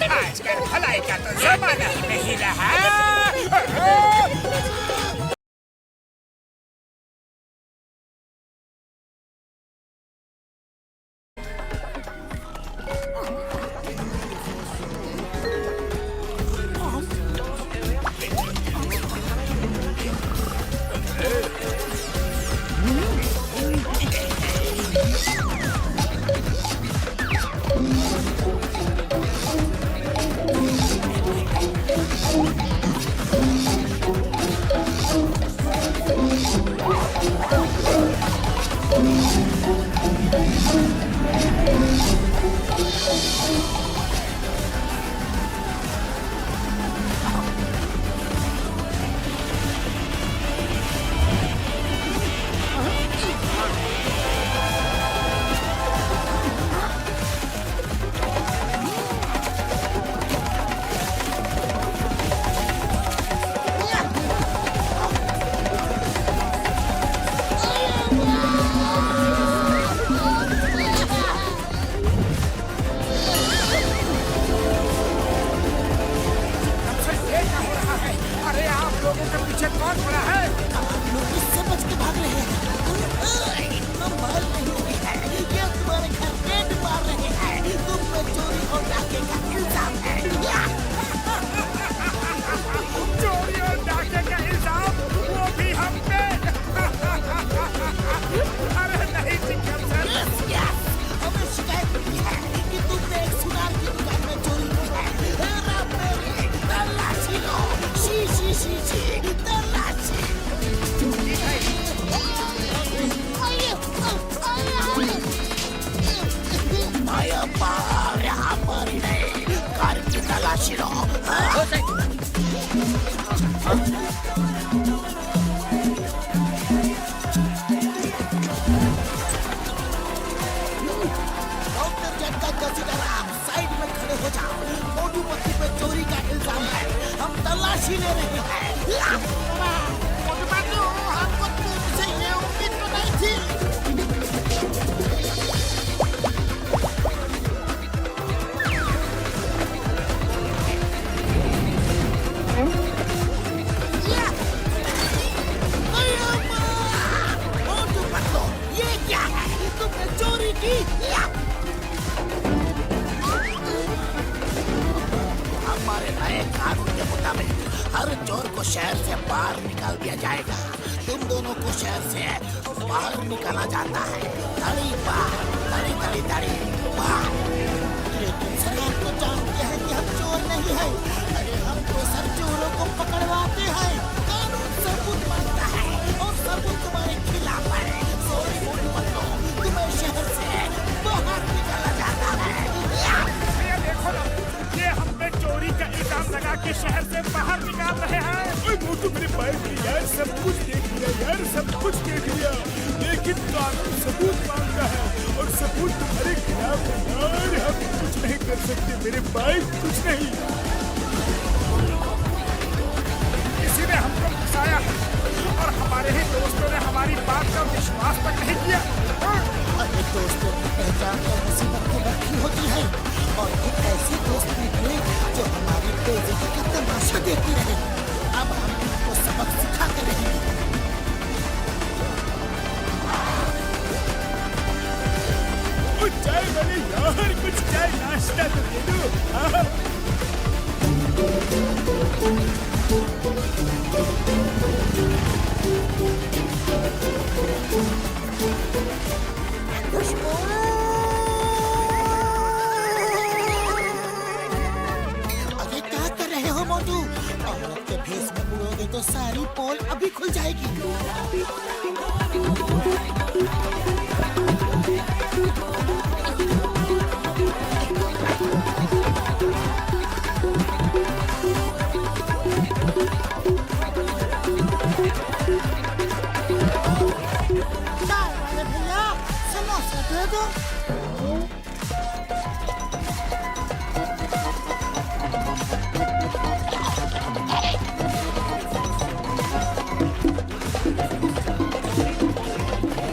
आजकल भलाई का तो जमाना नहीं रहा। हमारे नए कानून के मुताबिक हर चोर को शहर से बाहर निकाल दिया जाएगा। तुम दोनों को शहर से बाहर निकाला जाता है। धड़ी बाहर, धड़ी धड़ी धड़ी बाहर। लेकिन सर आप तो जानते हैं कि हम चोर नहीं है। अरे हम तो सर चोरों को पकड़वाते हैं। कानून सबूत मांगता है और सबूत तुम्हारे खिलाफ है। सॉरी मोटू पतलू, तुम्हें शहर से बाहर निकाला जाता है। ये देखो ना, ये हम पे चोरी का इल्जाम लगा के शहर से बाहर निकाल रहे हैं। ओए मोटू मेरे भाई यार, सब कुछ देख लिया यार, सब कुछ देख लिया, लेकिन कानून सबूत मांगता है और सबूत तुम्हारे खिलाफ है यार। हम कुछ नहीं कर सकते मेरे भाई, कुछ नहीं। किसी ने हमको फंसाया है और हमारे ही दोस्तों ने हमारी बात का विश्वास तक नहीं किया। अरे दोस्तों की पहचान तो मुसीबत के वक्त ही होती है और एक ऐसे दोस्त निकले जो हमारी बेइज्जती का तमाशा देखते रहे। अब हम उनको सबक सिखाते रहेंगे। कुछ चाय वाले यार, कुछ चाय नाश्ता तो दे दो। हाँ। अरे क्या कर रहे हो मोटू? औरत के भेष में उड़ोगे तो सारी पोल अभी खुल जाएगी। चाय वाले भैया, समोसा दे दो।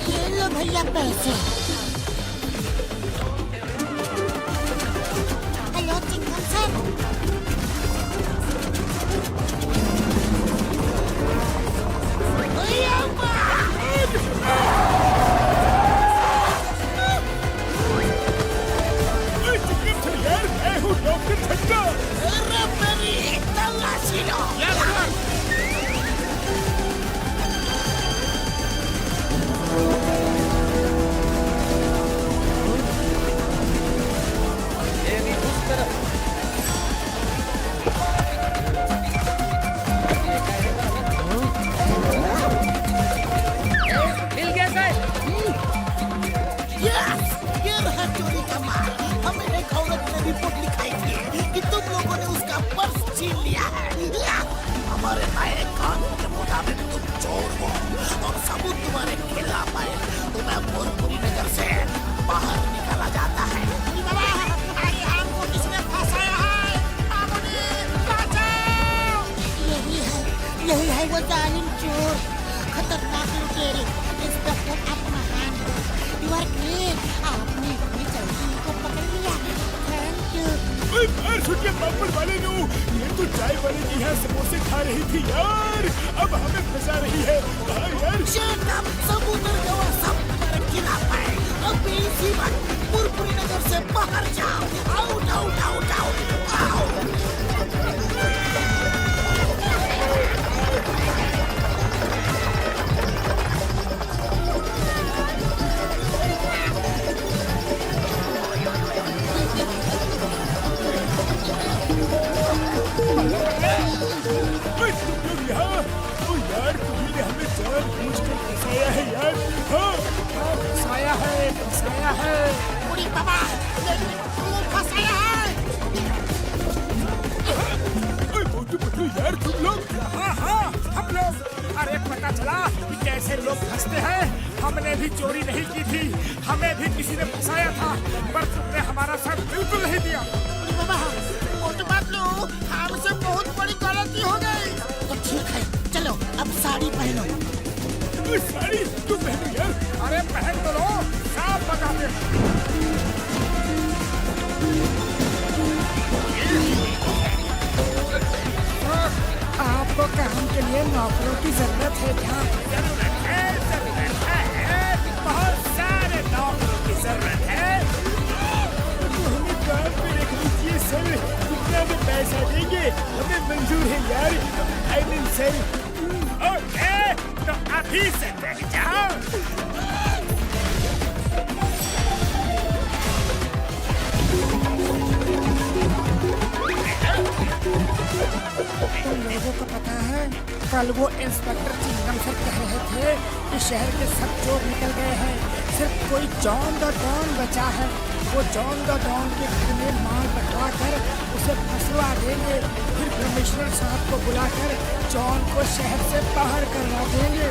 ये लो भैया पैसे। हेलो चिंगम सर। भैया ओए चिकन सर यार, मैं हूँ डॉक्टर ठट्टा। अरे मेरी तलाशी लो। मिल गया सर। यस, ये रहा चोरी का माल। हमें एक औरत ने रिपोर्ट लिखाई थी कि तुम लोगों ने उसका पर्स छीन लिया है। हमारे नए कानून के मुताबिक तुम चोर हो और सबूत तुम्हारे खिलाफ है। तुम्हें मुरमुरी नगर से बाहर निकाला जाता है। हमको किसने फंसाया है? यही है वो जालिम चोर, खतरनाक लुटेरे। इंस्पेक्टर अपना हैंड, यू आर ग्रेट। आपने इतनी जल्दी इनको पकड़ लिया, थैंक यू। ओए मार छुट्टियां पापड़ वाले नु, ये तो चाय वाले की यहाँ समोसे खा रही थी यार, अब हमें फंसा रही है। हाँ यार, शट अप, सबूत और गवाह सब तुम्हारे खिलाफ है। अब इसी वक्त मुरमुरी नगर से बाहर जाओ। Out out out out out. ओए तुम लोग यहाँ, ओ यार तुम्ही ने हमें जानबूझकर फंसाया है यार। हाँ फंसाया है। बुढ़ी बाबा, वो फंसाया है। ओए मोटू पतलू यार, तुम लोग हाँ, हम लोग। अरे पता चला कि कैसे लोग फंसते हैं। हमने भी चोरी नहीं की थी, हमें भी किसी ने फंसाया था, पर तुमने हमारा साथ बिल्कुल नहीं दिया। बुढ़ी बाबा, मोटू पतलू, हमसे बहुत बड़ी गलती हो गई। तो ठीक है, चलो अब साड़ी पहनो। ओए साड़ी तुम पहनो यार। अरे पहन तो लो, साफ बताते हैं। आपको काम के लिए नौकरों की जरूरत है क्या? जरूरत है, बहुत सारे नौकरों की जरूरत है। तो हमें काम पे रख लीजिए सर, कितना में पैसा देंगे? जाएंगे, हमें मंजूर है यार, आइलैंड सर। ओके, तो अभी से देख जाओ। तुम लोगों को पता है, कल वो इंस्पेक्टर चिंगम सर कह रहे थे कि शहर के सब चोर निकल गए हैं, सिर्फ कोई जॉन द डॉन बचा है। वो जॉन द डॉन के घर में माल बंटवा कर उसे फंसवा देंगे, फिर कमिश्नर साहब को बुलाकर जॉन को शहर से बाहर करवा देंगे।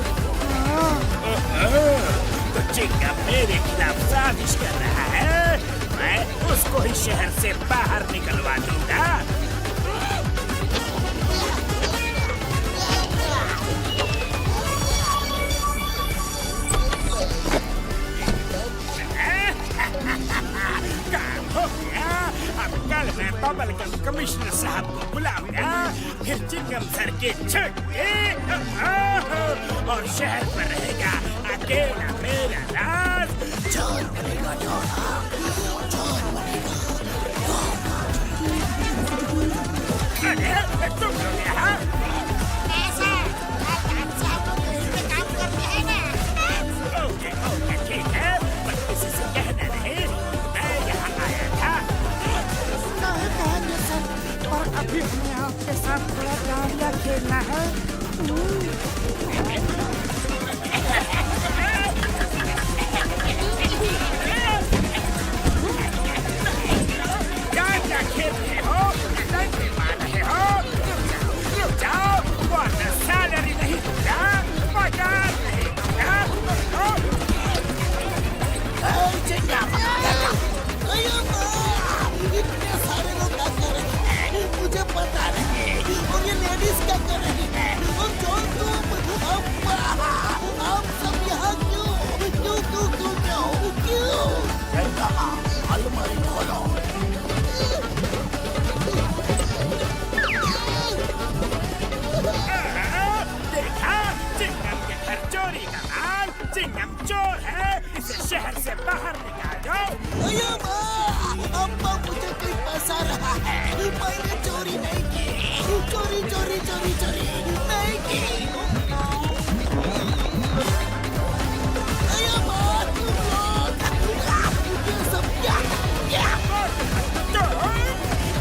तो चिंगम मेरे खिलाफ साजिश कर रहा है, मैं उसको ही शहर से बाहर निकलवा दूंगा। काम हो गया। अब कल मैं बबलगम कमिश्नर साहब को बुलाऊंगा, फिर चिंगम सर के छुट्टी और शहर पर रहेगा अकेला मेरा राज। चोर बनेगा अरे तुम लोग यहाँ ओके ओके ठीक है, पर किसी से कहना नहीं मैं यहाँ आया था। कहेंगे सर, और अभी हमें आपके साथ थोड़ा डांडिया खेलना है। क्या खेल रहे हो, डंडे मार रहे हो? रुक जाओ, वरना सैलरी नहीं दूंगा, पगार नहीं दूंगा। इतने सारे लोग क्या कर रहे हैं मुझे पता नहीं, और ये लेडीज क्या कर रही है, और जॉन तुम अब सब यहाँ क्यों क्यों क्यों क्यों क्यों क्यों? अलमारी खोलो। देखा, चिंगम के घर चोरी का माल, चिंगम चोर है, इसे शहर से बाहर निकालो। अम्मा मुझे कोई फंसा रहा है, मैंने चोरी नहीं की, चोरी चोरी चोरी चोरी नहीं की। ये सब क्या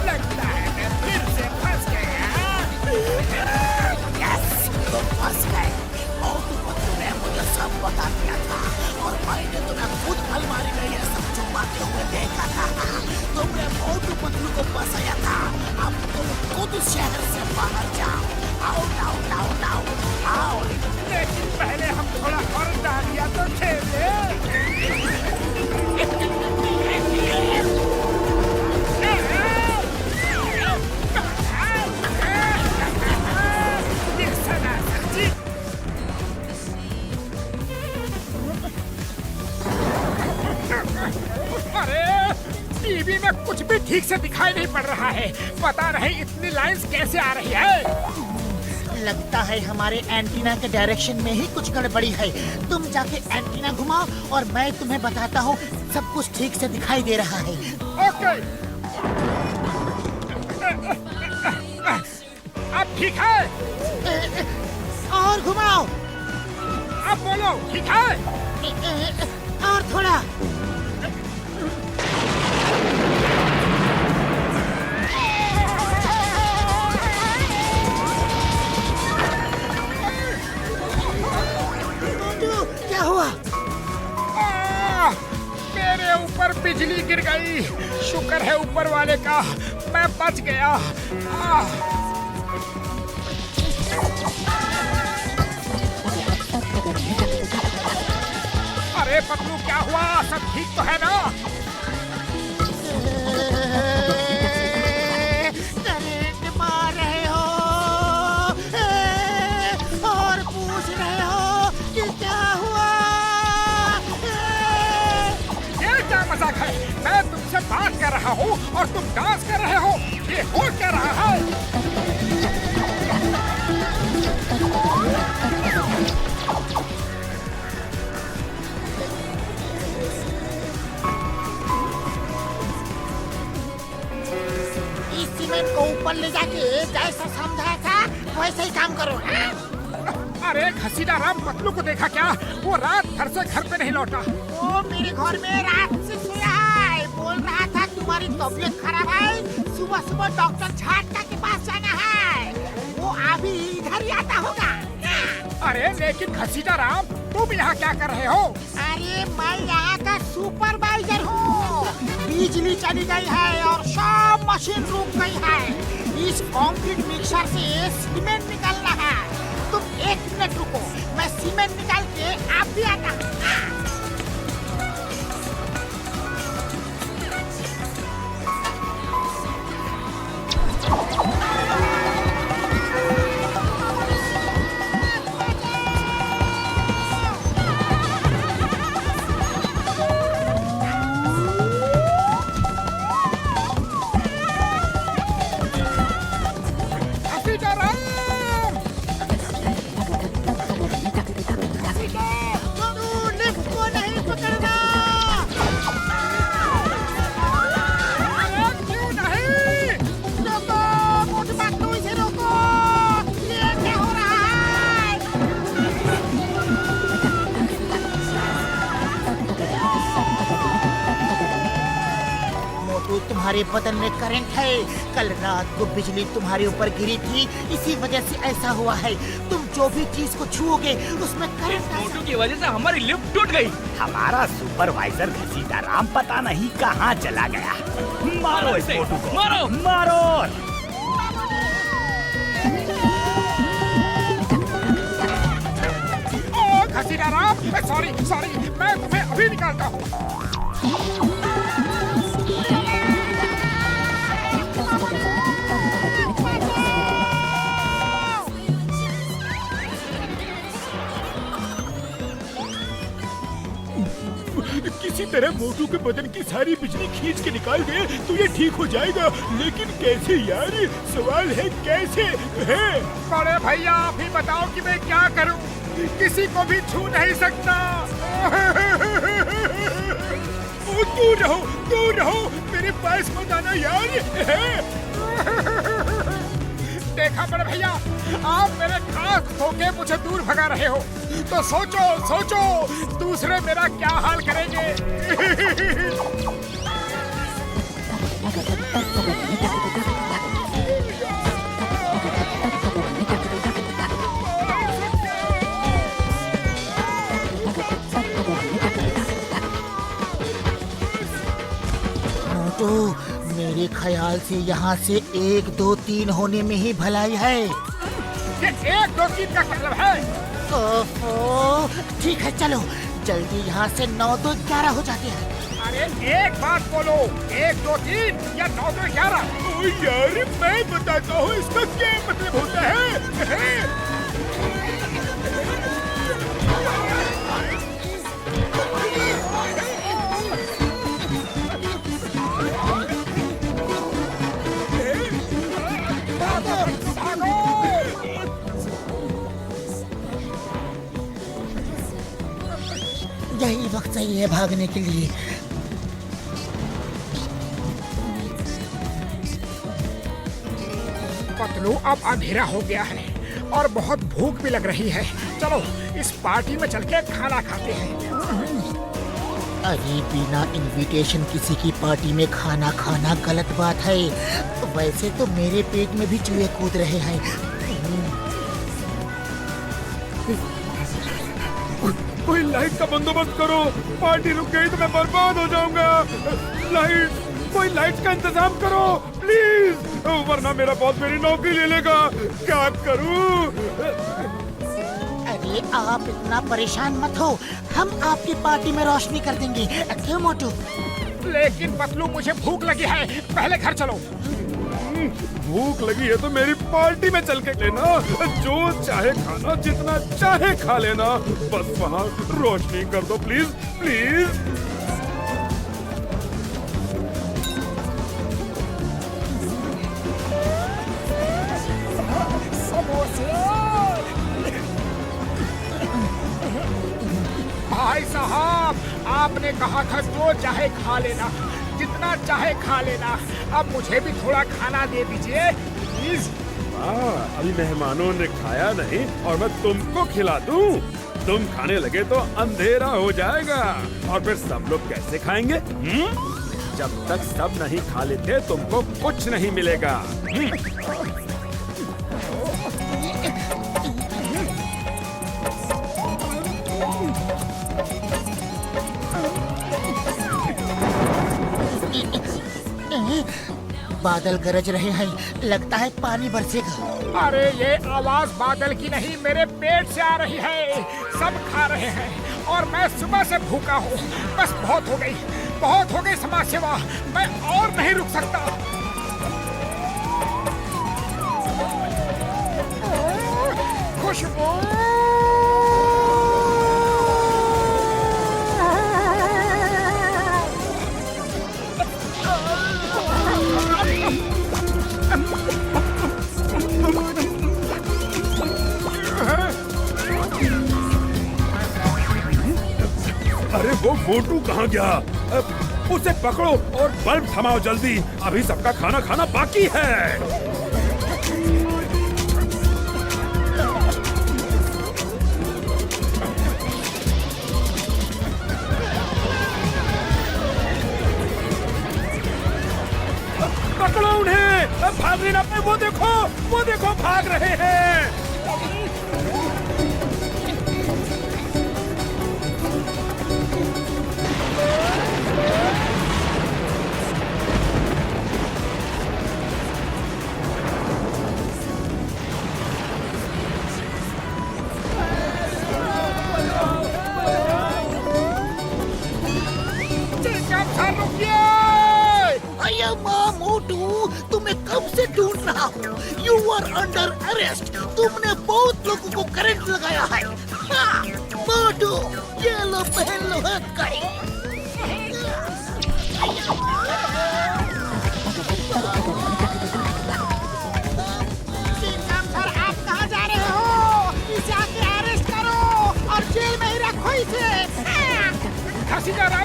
लगता है मैं फिर से फंस गया। यस, तुम फंस गए। और तुमने मुझे सब बता दिया था, और मैंने तुम्हें खुद अलमारी में ये सब छुपाते हुए देखा था। तुमने मोटू पतलू को फंसाया था, अब तुम खुद शहर से बाहर जाओ। आओ आओ आओ आओ आओ। लेकिन पहले हम थोड़ा और डालिया तो खेले। ये सनातन जी। अरे टीवी में कुछ भी ठीक से दिखाई नहीं पड़ रहा है, पता नहीं इतनी लाइंस कैसे आ रही है। लगता है हमारे एंटीना के डायरेक्शन में ही कुछ गड़बड़ी है। तुम जाके एंटीना घुमाओ और मैं तुम्हें बताता हूँ, सब कुछ ठीक से दिखाई दे रहा है। ओके, अब ठीक है? और घुमाओ। अब बोलो ठीक है? और थोड़ा। क्या हुआ? मेरे ऊपर बिजली गिर गई। शुक्र है ऊपर वाले का, मैं बच गया। अरे पतलू क्या हुआ, सब ठीक तो है ना? करंट मार रहे हो और पूछ रहे हो कि क्या हुआ? ये क्या मजाक है? मैं तुमसे बात कर रहा हूँ और तुम डांस कर रहे हो, ये हो क्या रहा है? इस सीमेंट को ऊपर ले जाके जैसा समझाया था वैसे ही काम करो। अरे घसीटा राम पतलू को देखा क्या? वो रात भर से घर पे नहीं लौटा। वो मेरे घर में रात से सोया है, बोल रहा था तुम्हारी तबीयत खराब है, सुबह सुबह डॉक्टर झाटका के पास जाना है। वो अभी इधर ही आता होगा। अरे लेकिन घसीटा राम, तुम यहाँ क्या कर रहे हो? अरे मैं यहाँ का सुपरवाइजर हूँ। बिजली चली गई है और सब मशीन रुक गई है। इस कंक्रीट मिक्सर से सीमेंट निकालना है। तुम 1 मिनट रुको, मैं सीमेंट निकाल के आप भी आता हूँ। तुम्हारे बदन में करंट है। कल रात को बिजली तुम्हारे ऊपर गिरी थी, इसी वजह से ऐसा हुआ है। तुम जो भी चीज को छुओगे उसमें करंट मोटू की वजह से हमारी लिफ्ट टूट गई। हमारा सुपरवाइजर घसीटा राम पता नहीं कहाँ चला गया। मारो इस मोटू को, मारो मारो। घसीटा राम, सॉरी, मैं तुम्हें अभी निकालता हूँ। किसी तरह मोटू के बदन की सारी बिजली खींच के निकाल दे तो ये ठीक हो जाएगा। लेकिन कैसे यार? सवाल है कैसे है? बड़े भैया आप ही बताओ कि मैं क्या करूं? किसी को भी छू नहीं सकता। दूर रहो, मेरे पास मत आना यार। देखा बड़े भैया, आप मेरे खास होके मुझे दूर भगा रहे हो, तो सोचो दूसरे मेरा क्या हाल करेंगे। मोटू, मेरे ख्याल से यहाँ से 1, 2, 3 होने में ही भलाई है। ये 1, 2, 3 का मतलब है? ओहो, ठीक है चलो जल्दी यहाँ से 9, 2, 11 हो जाते हैं। अरे एक बात बोलो, 1, 2, 3 या 9, 2, 11? ओ यार मैं बताता हूँ इसका क्या मतलब होता है। यही वक्त सही है भागने के लिए। पतलू अब अंधेरा हो गया है और बहुत भूख भी लग रही है। चलो इस पार्टी में चल के खाना खाते हैं। अरे बिना इनविटेशन किसी की पार्टी में खाना खाना गलत बात है। वैसे तो मेरे पेट में भी चूहे कूद रहे हैं। कोई लाइट का बंदोबस्त करो, पार्टी रुक गई तो मैं बर्बाद हो जाऊंगा। कोई लाइट का इंतजाम करो प्लीज, वरना मेरा बॉस मेरी नौकरी ले लेगा। क्या करूं? अरे आप इतना परेशान मत हो, हम आपकी पार्टी में रोशनी कर देंगे। क्यों मोटू? लेकिन पतलू मुझे भूख लगी है, पहले घर चलो। भूख लगी है तो मेरी पार्टी में चल के लेना, जो चाहे खाना, जितना चाहे खा लेना, बस वहाँ रोशनी कर दो प्लीज प्लीज। भाई साहब, आपने कहा था जो चाहे खा लेना, जितना चाहे खा लेना। अब मुझे भी थोड़ा खाना दे दीजिए, प्लीज। अभी मेहमानों ने खाया नहीं और मैं तुमको खिला दूं। तुम खाने लगे तो अंधेरा हो जाएगा और फिर सब लोग कैसे खाएंगे? जब तक सब नहीं खा लेते तुमको कुछ नहीं मिलेगा। बादल गरज रहे हैं, लगता है पानी बरसेगा। अरे ये आवाज बादल की नहीं, मेरे पेट से आ रही है। सब खा रहे हैं और मैं सुबह से भूखा हूँ। बस बहुत हो गई समाज सेवा। मैं और नहीं रुक सकता। खुशबू, अरे वो मोटू कहाँ गया? उसे पकड़ो और बल्ब थमाओ जल्दी। अभी सबका खाना खाना बाकी है। पकड़ो उन्हें। भागने ना पाए। वो देखो भाग रहे हैं। मोटू, तुम्हें कब से ढूंढ रहा हूँ। You are under arrest. तुमने बहुत लोगों को करंट लगाया है। हाँ, मोटू, ये लो पहन लो है कड़ी। आप कहाँ जा रहे हो? इसे आके अरेस्ट करो और जेल में ही रखो इसे।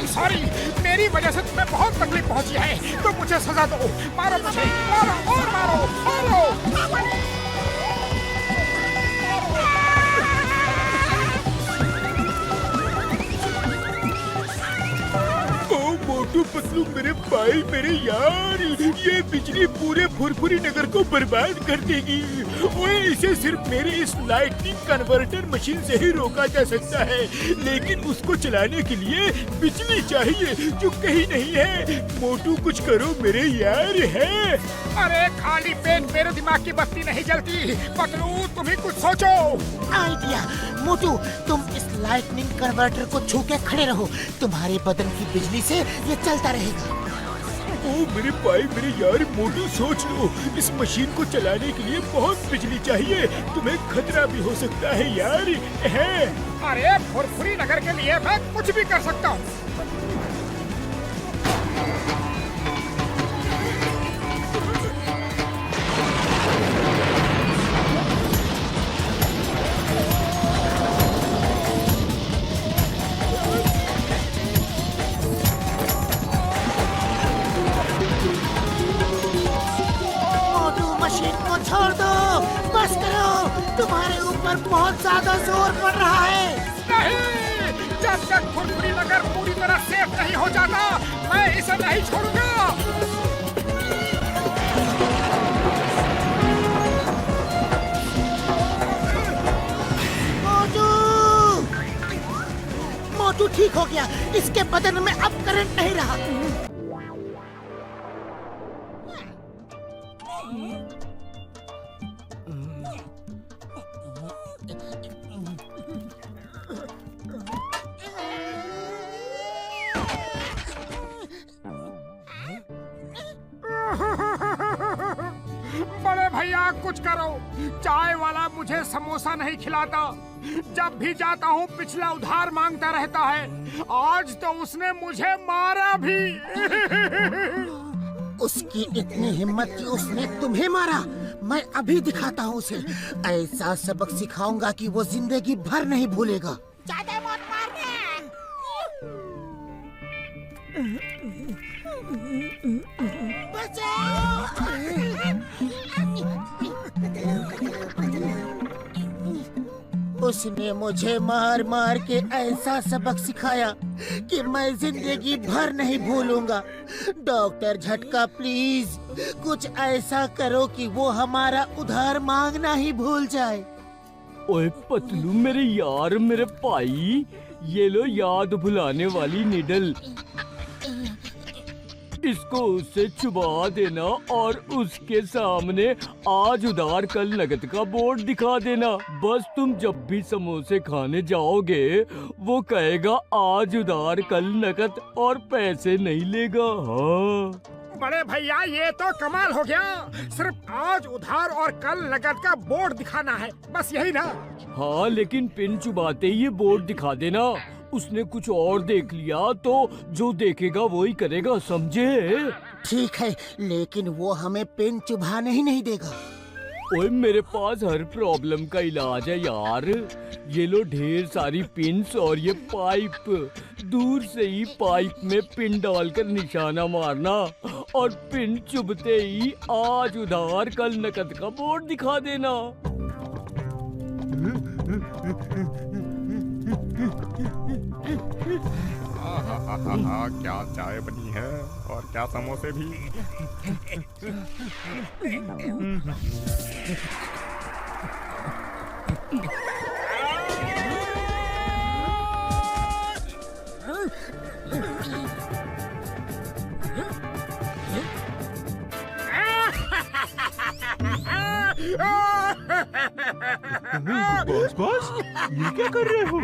सॉरी, मेरी वजह से तुम्हें बहुत तकलीफ पहुंची है, तो मुझे सजा दो। मारो मुझे, मारो और मारो। मोटू पतलू, मेरे भाई, मेरे यार, ये बिजली पूरे फुरफुरी नगर को बर्बाद कर देगी। ओए, इसे सिर्फ मेरी इस लाइटनिंग कन्वर्टर मशीन से ही रोका जा सकता है, लेकिन उसको चलाने के लिए बिजली चाहिए जो कहीं नहीं है। मोटू, कुछ करो मेरे यार। है अरे खाली पेट मेरे दिमाग की बत्ती नहीं जलती। पतलू, तुम ही कुछ सोचो। आइडिया। मोटू, तुम इस लाइटनिंग कन्वर्टर को छू के खड़े रहो। तुम्हारे बदन की बिजली से ये चलता रहेगा। ओ मेरे भाई, मेरे यार, मोटू सोच लो, इस मशीन को चलाने के लिए बहुत बिजली चाहिए। तुम्हें खतरा भी हो सकता है यार। है अरे फुरफुरी नगर के लिए मैं कुछ भी कर सकता हूँ। छोड़ दो, बस करो। तुम्हारे ऊपर बहुत ज्यादा जोर पड़ रहा है। नहीं, जब तक फुरफुरी नगर पूरी तरह सेफ नहीं हो जाता, मैं इसे नहीं छोड़ूंगा। मोटू ठीक हो गया। इसके बदन में अब करंट नहीं रहा। बड़े भैया, कुछ करो। चाय वाला मुझे समोसा नहीं खिलाता। जब भी जाता हूँ पिछला उधार मांगता रहता है। आज तो उसने मुझे मारा भी। उसकी इतनी हिम्मत कि उसने तुम्हें मारा। मैं अभी दिखाता हूँ उसे। ऐसा सबक सिखाऊंगा कि वो जिंदगी भर नहीं भूलेगा। ज्यादा मत मारना। बचाओ। उसने मुझे मार मार के ऐसा सबक सिखाया कि मैं जिंदगी भर नहीं भूलूंगा। डॉक्टर झटका प्लीज कुछ ऐसा करो कि वो हमारा उधार मांगना ही भूल जाए। ओए पतलू मेरे यार, मेरे भाई, ये लो याद भुलाने वाली निडल। इसको उससे चुबा देना और उसके सामने आज उधार कल नगद का बोर्ड दिखा देना। बस तुम जब भी समोसे खाने जाओगे वो कहेगा आज उधार कल नगद और पैसे नहीं लेगा। हाँ बड़े भैया ये तो कमाल हो गया। सिर्फ आज उधार और कल नकद का बोर्ड दिखाना है, बस यही ना? हाँ लेकिन पिन चुबाते ही ये बोर्ड दिखा देना। उसने कुछ और देख लिया तो जो देखेगा वही करेगा, समझे? ठीक है, लेकिन वो हमें पिन चुभाने ही नहीं देगा। ओए मेरे पास हर प्रॉब्लम का इलाज है यार। ये लो ढेर सारी पिन्स और ये पाइप। दूर से ही पाइप में पिन डालकर निशाना मारना और पिन चुभते ही आज उधार कल नकद का बोर्ड दिखा देना। क्या चाय बनी है और क्या समोसे भी। बॉस बॉस, ये क्या कर रहे हो?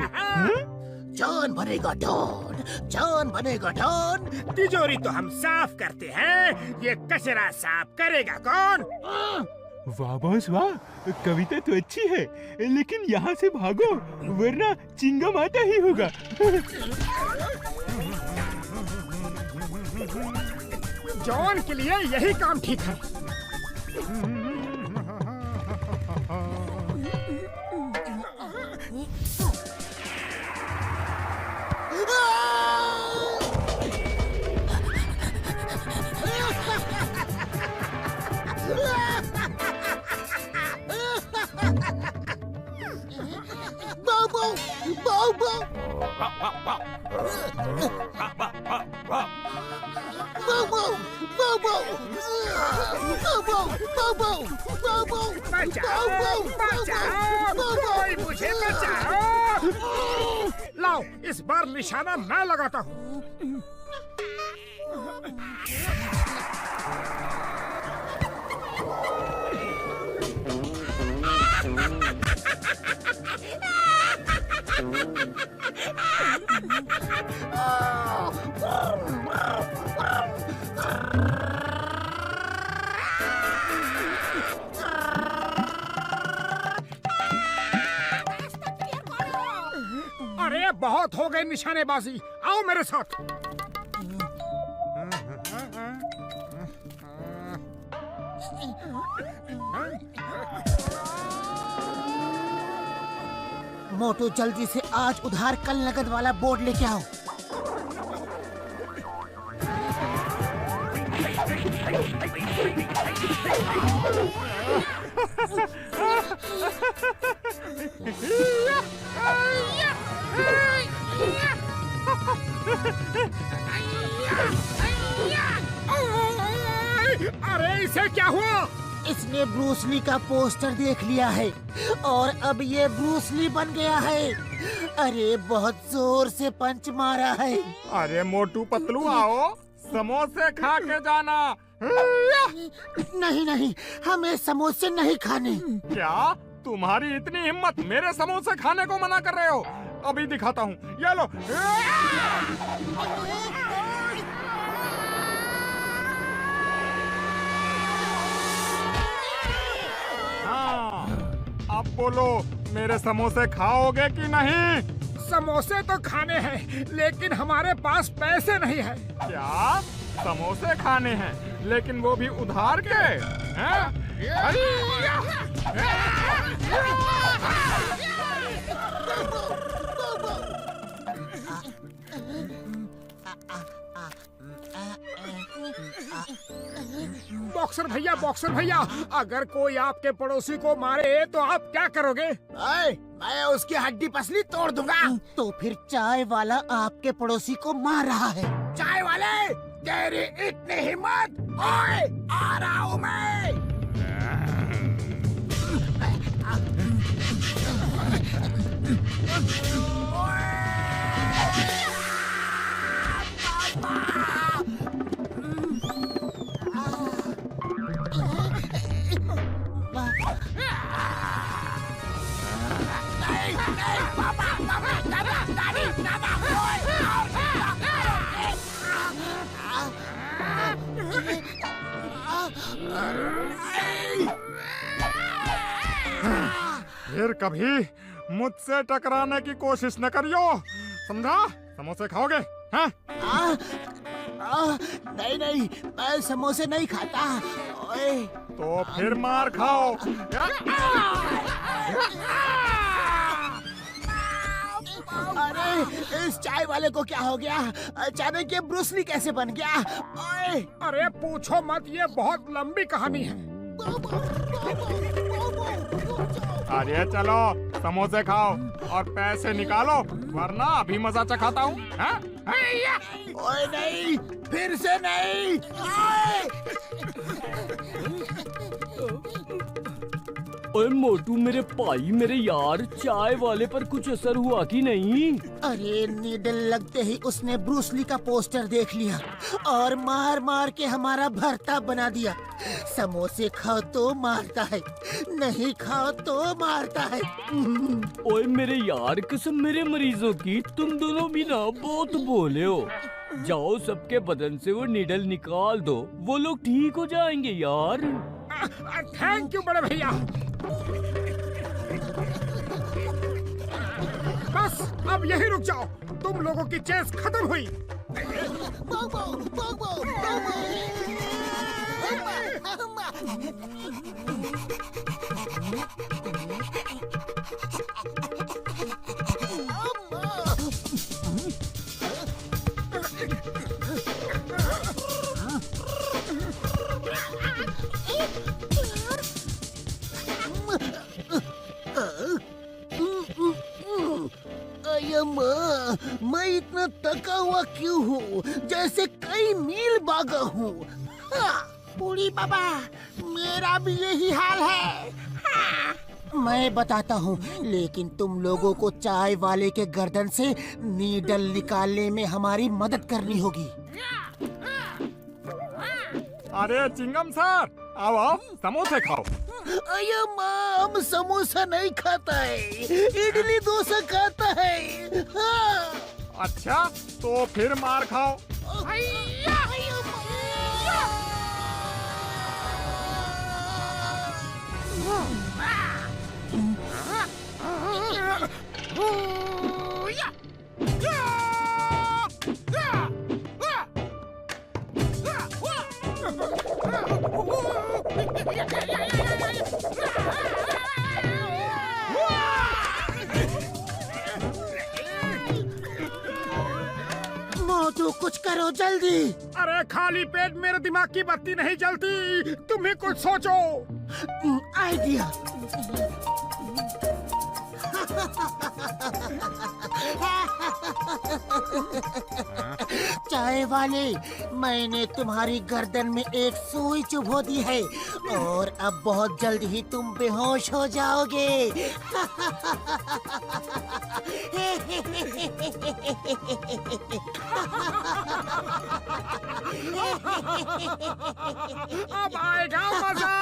जॉन बनेगा डॉन, जॉन बनेगा डॉन। तिजोरी तो हम साफ करते हैं, ये कचरा साफ करेगा कौन? वाह बॉस वाह, कविता तो अच्छी है, लेकिन यहाँ से भागो वरना चिंगम आता ही होगा। जॉन के लिए यही काम ठीक है। कोई मुझे बचाओ। लाओ इस बार निशाना मैं लगाता हूँ। अरे बहुत हो गई निशानेबाजी, आओ मेरे साथ। मोटू जल्दी से आज उधार कल नगद वाला बोर्ड लेके आओ। अरे इसे क्या हुआ? इसने ब्रूस ली का पोस्टर देख लिया है और अब ये ब्रूस ली बन गया है। अरे बहुत जोर से पंच मारा है। अरे मोटू पतलू आओ, समोसे खा के जाना। नहीं नहीं, हमें समोसे नहीं खाने। क्या तुम्हारी इतनी हिम्मत मेरे समोसे खाने को मना कर रहे हो? अभी दिखाता हूँ, ये लो। हाँ, अब बोलो मेरे समोसे खाओगे कि नहीं? समोसे तो खाने हैं, लेकिन हमारे पास पैसे नहीं है। क्या समोसे खाने हैं, लेकिन वो भी उधार के? हैं? बॉक्सर भैया, अगर कोई आपके पड़ोसी को मारे तो आप क्या करोगे? मैं उसकी हड्डी पसली तोड़ दूंगा। तो फिर चाय वाला आपके पड़ोसी को मार रहा है। चाय वाले, तेरी इतनी हिम्मत! ओए, आ रहा हूँ मैं। फिर कभी मुझसे टकराने की कोशिश न करियो, समझा? समोसे खाओगे? हाँ? नहीं, मैं समोसे नहीं खाता। ओए, तो फिर मार खाओ। अरे, इस चाय वाले को क्या हो गया? अचानक ये ब्रूस ली कैसे बन गया? ओए, अरे पूछो मत, ये बहुत लंबी कहानी है। अरे चलो समोसे खाओ और पैसे निकालो, वरना अभी मजा चखाता हूँ। ओए नहीं, फिर से नहीं। ओए मोटू मेरे भाई, मेरे यार, चाय वाले पर कुछ असर हुआ कि नहीं? अरे नीडल लगते ही उसने ब्रूस ली का पोस्टर देख लिया और मार मार के हमारा भरता बना दिया। समोसे खाओ तो मारता है, नहीं खाओ तो मारता है। ओए मेरे यार, कसम मेरे मरीजों की, तुम दोनों भी ना बहुत भोले हो। जाओ सबके बदन से वो नीडल निकाल दो, वो लोग ठीक हो जाएंगे यार। थैंक यू बड़े भैया। बस अब यही रुक जाओ, तुम लोगों की चेस खत्म हुई। मैं इतना थका हुआ क्यों हूँ, जैसे कई मील भागा हूँ। बूढ़ी बाबा, मेरा भी यही हाल है। मैं बताता हूँ, लेकिन तुम लोगों को चाय वाले के गर्दन से नीडल निकालने में हमारी मदद करनी होगी। अरे चिंगम सर, आओ आओ, समोसे खाओ। अये माँ, हम समोसा नहीं खाता है, इडली डोसा खाता है। हाँ। अच्छा, तो फिर मार खाओ। मोटू कुछ करो जल्दी। अरे खाली पेट मेरे दिमाग की बत्ती नहीं जलती, तुम ही कुछ सोचो। आइडिया। चाय वाले, मैंने तुम्हारी गर्दन में एक सुई चुभो दी है और अब बहुत जल्द ही तुम बेहोश हो जाओगे। अब आएगा मजा।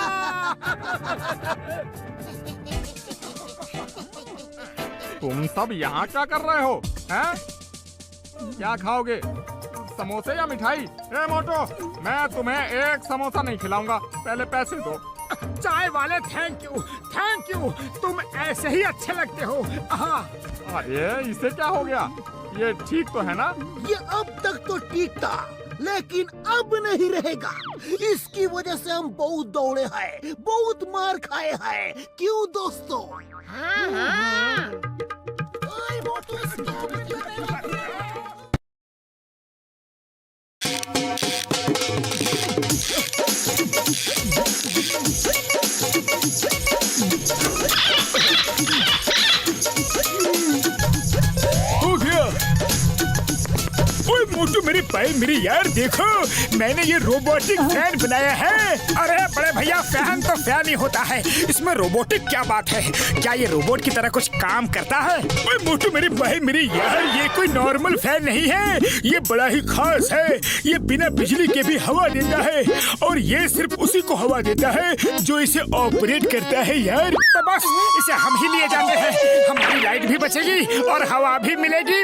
तुम सब यहाँ क्या कर रहे हो? हैं? क्या खाओगे, समोसे या मिठाई? ए मोटो, मैं तुम्हें एक समोसा नहीं खिलाऊंगा, पहले पैसे दो। चाय वाले थैंक यू, तुम ऐसे ही अच्छे लगते हो। अरे इसे क्या हो गया, ये ठीक तो है ना? ये अब तक तो ठीक था, लेकिन अब नहीं रहेगा। इसकी वजह से हम बहुत दौड़े हैं, बहुत मार खाए हैं। क्यों दोस्तों? ओए मोटू, इसको भाई मेरी यार देखो, मैंने ये रोबोटिक फैन बनाया है। अरे बड़े भैया, फैन तो फैन ही होता है, इसमें रोबोटिक क्या बात है? क्या ये रोबोट की तरह कुछ काम करता है? ओए मोटू मेरे भाई मेरी यार, ये कोई नॉर्मल फैन नहीं है, ये बड़ा ही खास है। ये बिना बिजली के भी हवा देता है और ये सिर्फ उसी को हवा देता है जो इसे ऑपरेट करता है यार। तो बस इसे हम ही लिए जाते हैं, हमारी लाइट भी बचेगी और हवा भी मिलेगी।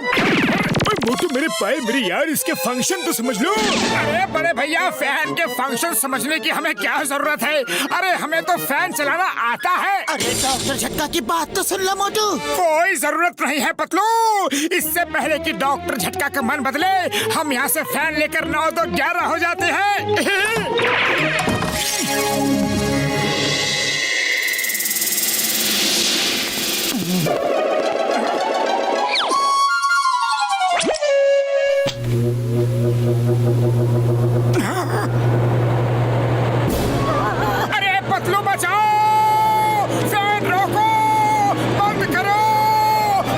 मोटू मेरे भाई मेरी यार, इसके फंक्शन तो समझ लो। अरे बड़े भैया, फैन के फंक्शन समझने की हमें क्या जरूरत है? अरे हमें तो फैन चलाना आता है। अरे डॉक्टर झटका की बात तो सुन लो मोटू। कोई जरूरत नहीं है पतलू, इससे पहले कि डॉक्टर झटका का मन बदले हम यहाँ से फैन लेकर 9 तो 11 हो जाते हैं। अरे पतलू बचाओ, फैन रोको, बंद करो,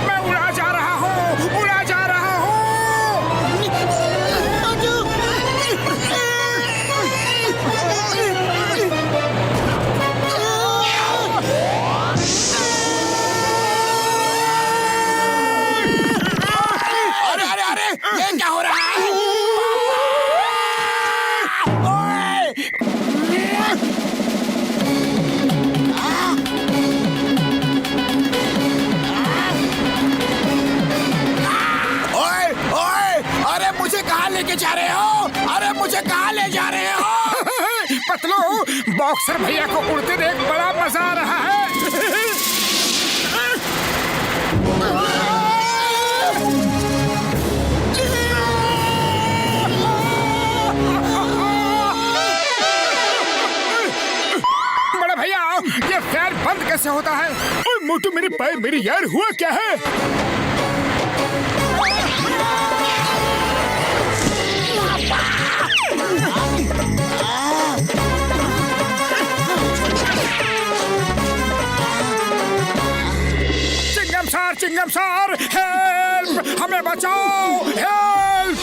मैं उड़ा जा रहा हूँ, उड़ा जा रहा हूँ। मोटू अरे अरे अरे, ये क्या हो रहा है? ओए ओए, अरे मुझे कहाँ लेके जा रहे हो? अरे मुझे कहाँ ले जा रहे हो? पतलू, बॉक्सर भैया को उड़ते देख बड़ा मजा आ रहा है। बड़ा भैया, ये फैन बंद कैसे होता है? ओए मोटू मेरे भाई मेरी यार, हुआ क्या है? चिंगम सर, हेल्प, हमें बचाओ, help.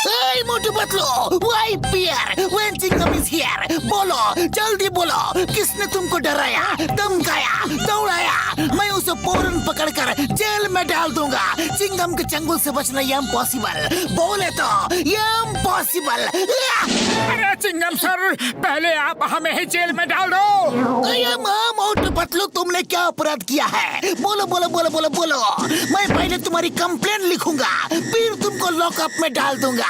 Hey, Motu Patlu, why Pierre? When Chingum is here? बोलो, जल्दी बोलो, किसने तुमको डराया, धमकाया, दौड़ाया? मैं उसे फौरन पकड़कर जेल में डाल दूंगा। चिंगम के चंगुल से बचना ये इम्पॉसिबल। बोले तो ये इम्पॉसिबल। अरे चिंगम सर, पहले आप हमें ही जेल में डाल दो। अरे माँ मोटू पतलू, तुमने क्या अपराध किया है? बोलो बोलो बोलो बोलो बोलो। मैं पहले तुम्हारी कंप्लेंट लिखूंगा, फिर तुमको लॉकअप में डाल दूंगा।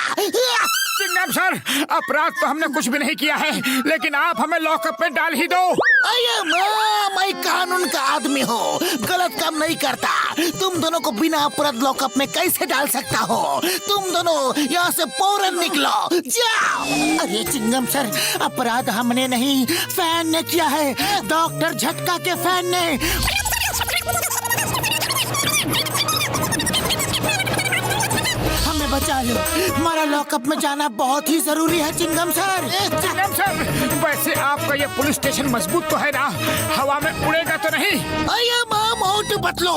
चिंगम सर, अपराध तो हमने कुछ भी नहीं किया है, लेकिन आप हमें लॉकअप में डाल ही दो। अरे माँ, मैं कानून का आदमी हूँ, गलत काम नहीं करता। तुम दोनों को बिना अपराध लॉकअप में कैसे डाल सकता हो? तुम दोनों यहाँ से फौरन निकलो, जाओ। अरे चिंगम सर, अपराध हमने नहीं, फैन ने किया है, डॉक्टर झटका के फैन ने। हमें बचा लो, हमारा लॉकअप में जाना बहुत ही जरूरी है चिंगम सर। चिंगम सर, वैसे आपका ये पुलिस स्टेशन मजबूत तो है ना? हवा में उड़ेगा तो नहीं? अये माँ मोटू पतलू,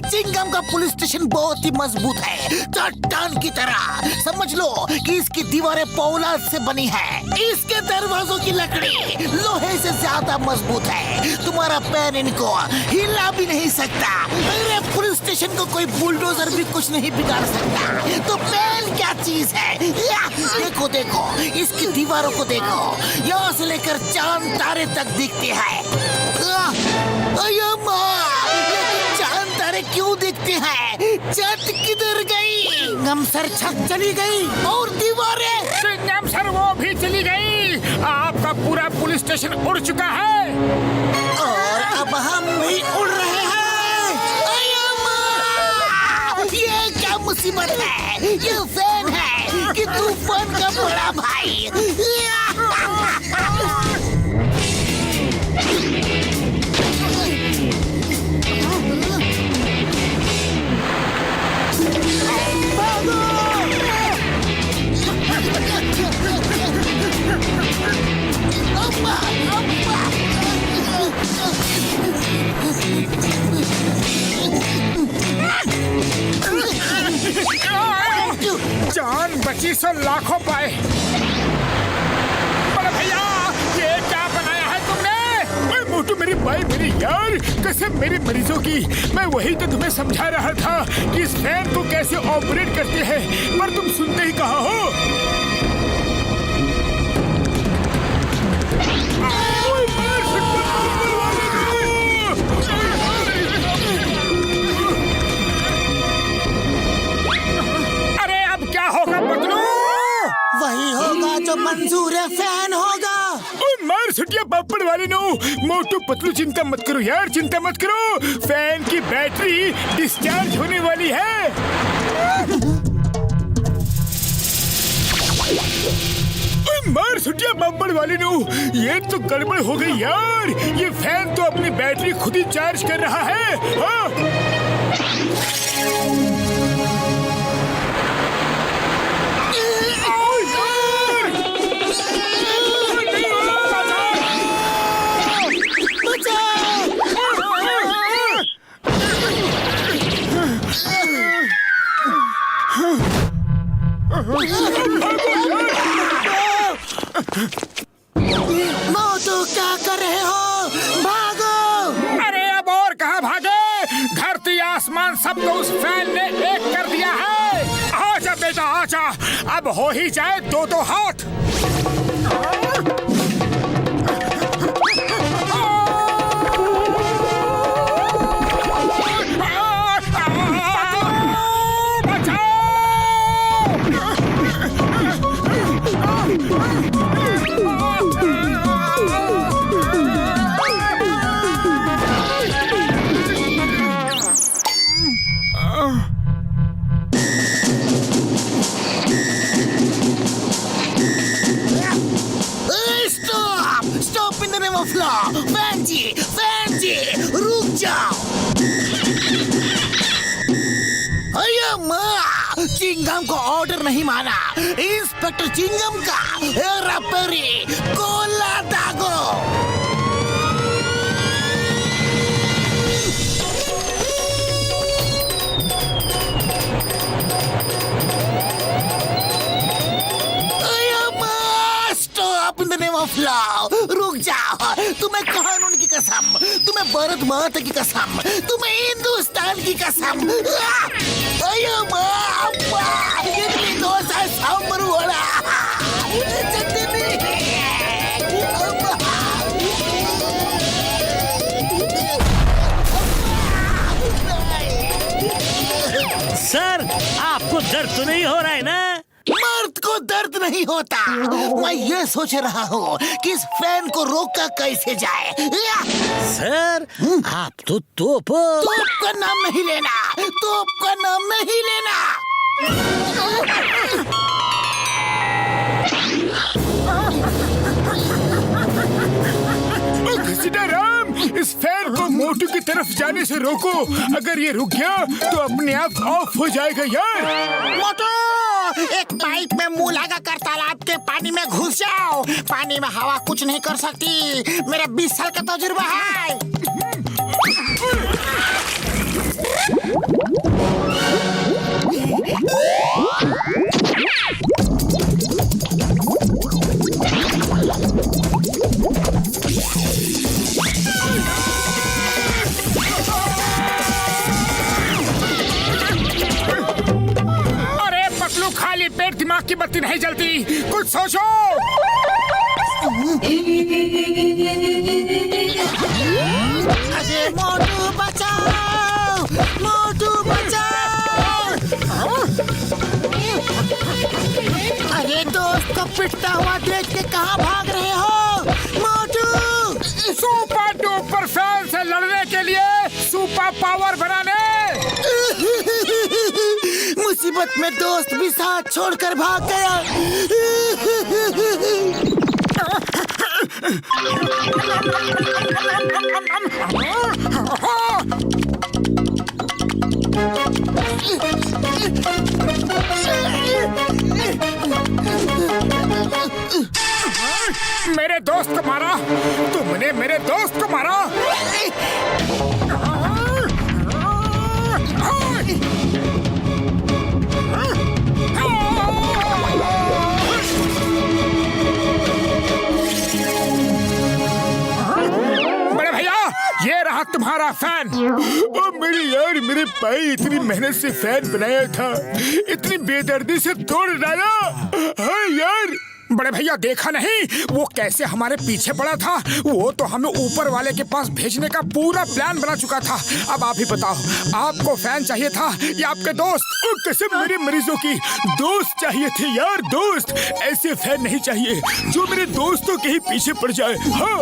चिंगम का पुलिस स्टेशन बहुत ही मजबूत है, चट्टान की तरह। समझ लो कि इसकी दीवारें पौलाद से बनी है, इसके दरवाजों की लकड़ी लोहे से ज्यादा मजबूत है। तुम्हारा पैर इनको हिला भी नहीं सकता। अरे पुलिस स्टेशन को कोई बुलडोजर भी कुछ नहीं बिगाड़ सकता। तो पैर क्या चीज है? देखो देखो, इसकी दीवारों को देखो, यहाँ से लेकर चांद तारे तक दिखते हैं। अये माँ, चांद तारे क्यों दिखते हैं? छत किधर गई? गम सर, छत चली गई और दीवारें। चिंगम सर, वो भी चली गई। आपका पूरा पुलिस स्टेशन उड़ चुका है और अब हम भी उड़ रहे हैं। अये माँ, ये क्या मुसीबत है? ये फैन है कि तूफान का बड़ा भाई? जान पच्चीसों लाखों पाए। बड़े भैया ये क्या बनाया है तुमने? ओए मोटू मेरी बाई मेरी यार, कसम मेरे मरीजों की, मैं वही तो तुम्हें समझा रहा था कि इस फैन को कैसे ऑपरेट करते हैं, पर तुम सुनते ही कहाँ हो। अरे अब क्या होगा पतलू? वही होगा जो मंजूर है फैन होगा। ओए मार सुटिया पापड़ वाले नो। मोटू पतलू चिंता मत करो यार, चिंता मत करो, फैन की बैटरी डिस्चार्ज होने वाली है। ओए मार सुटिया पापड़ वाले नो, ये तो गड़बड़ हो गई यार, ये फैन तो अपनी बैटरी खुद ही चार्ज कर रहा है। हाँ मोटू क्या कर रहे हो? भागो! अरे अब और कहाँ भागे? धरती आसमान सब तो उस फैन ने एक कर दिया है। आजा बेटा आजा, अब हो ही जाए दो दो हाथ। फैन जी रुक जाओ। चिंगम को ऑर्डर नहीं माना। इंस्पेक्टर चिंगम का हेरा फेरी कोला दागो। Stop in the name of law. रुक जाओ। तुम्हें कानून की कसम, तुम्हें भारत माता की कसम, तुम्हें हिंदुस्तान की कसम। सर आपको दर्द तो नहीं हो रहा है ना? मर्द को दर्द नहीं होता। मैं ये सोच रहा हूँ कि इस फैन को रोका कैसे जाए। सर आप तो तोप का नाम नहीं लेना, तोप का नाम नहीं लेना। राम, इस फैन को मोटू की तरफ जाने से रोको। अगर ये रुक गया तो अपने आप ऑफ हो जाएगा यार। मोटू, एक पाइप में मुंह लगा कर तालाब के पानी में घुस जाओ। पानी में हवा कुछ नहीं कर सकती। मेरा 20 साल का तजुर्बा है। खाली पेट दिमाग की बत्ती नहीं जलती, कुछ सोचो। अरे मोटू बचाओ, मोटू बचाओ। अरे दोस्त को पिटता हुआ देख के कहाँ भाग रहे हो? मोटू! सुपर डुपर फैन से लड़ने के लिए सुपर पावर बनाने। मुसीबत में दोस्त भी साथ छोड़कर भाग गया। मेरे दोस्त को मारा, तुमने मेरे दोस्त को मारा। तुम्हारा फैन। ओ मेरे यार, मेरे भाई इतनी मेहनत से फैन बनाया था, इतनी बेदर्दी से तोड़ डाला। हाँ यार। बड़े भैया देखा नहीं वो कैसे हमारे पीछे पड़ा था? वो तो हमें ऊपर वाले के पास भेजने का पूरा प्लान बना चुका था। अब आप ही बताओ, आपको फैन चाहिए था या आपके दोस्त? ओ कसम मेरे मरीजों की, दोस्त चाहिए थे यार, दोस्त। ऐसे फैन नहीं चाहिए जो मेरे दोस्तों के ही पीछे पड़ जाए। हाँ।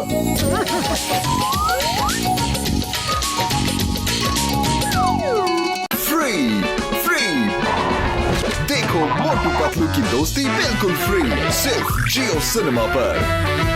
फ्री देखो मोटू पतलू की दोस्ती बिल्कुल फ्री, सिर्फ जियो सिनेमा पर।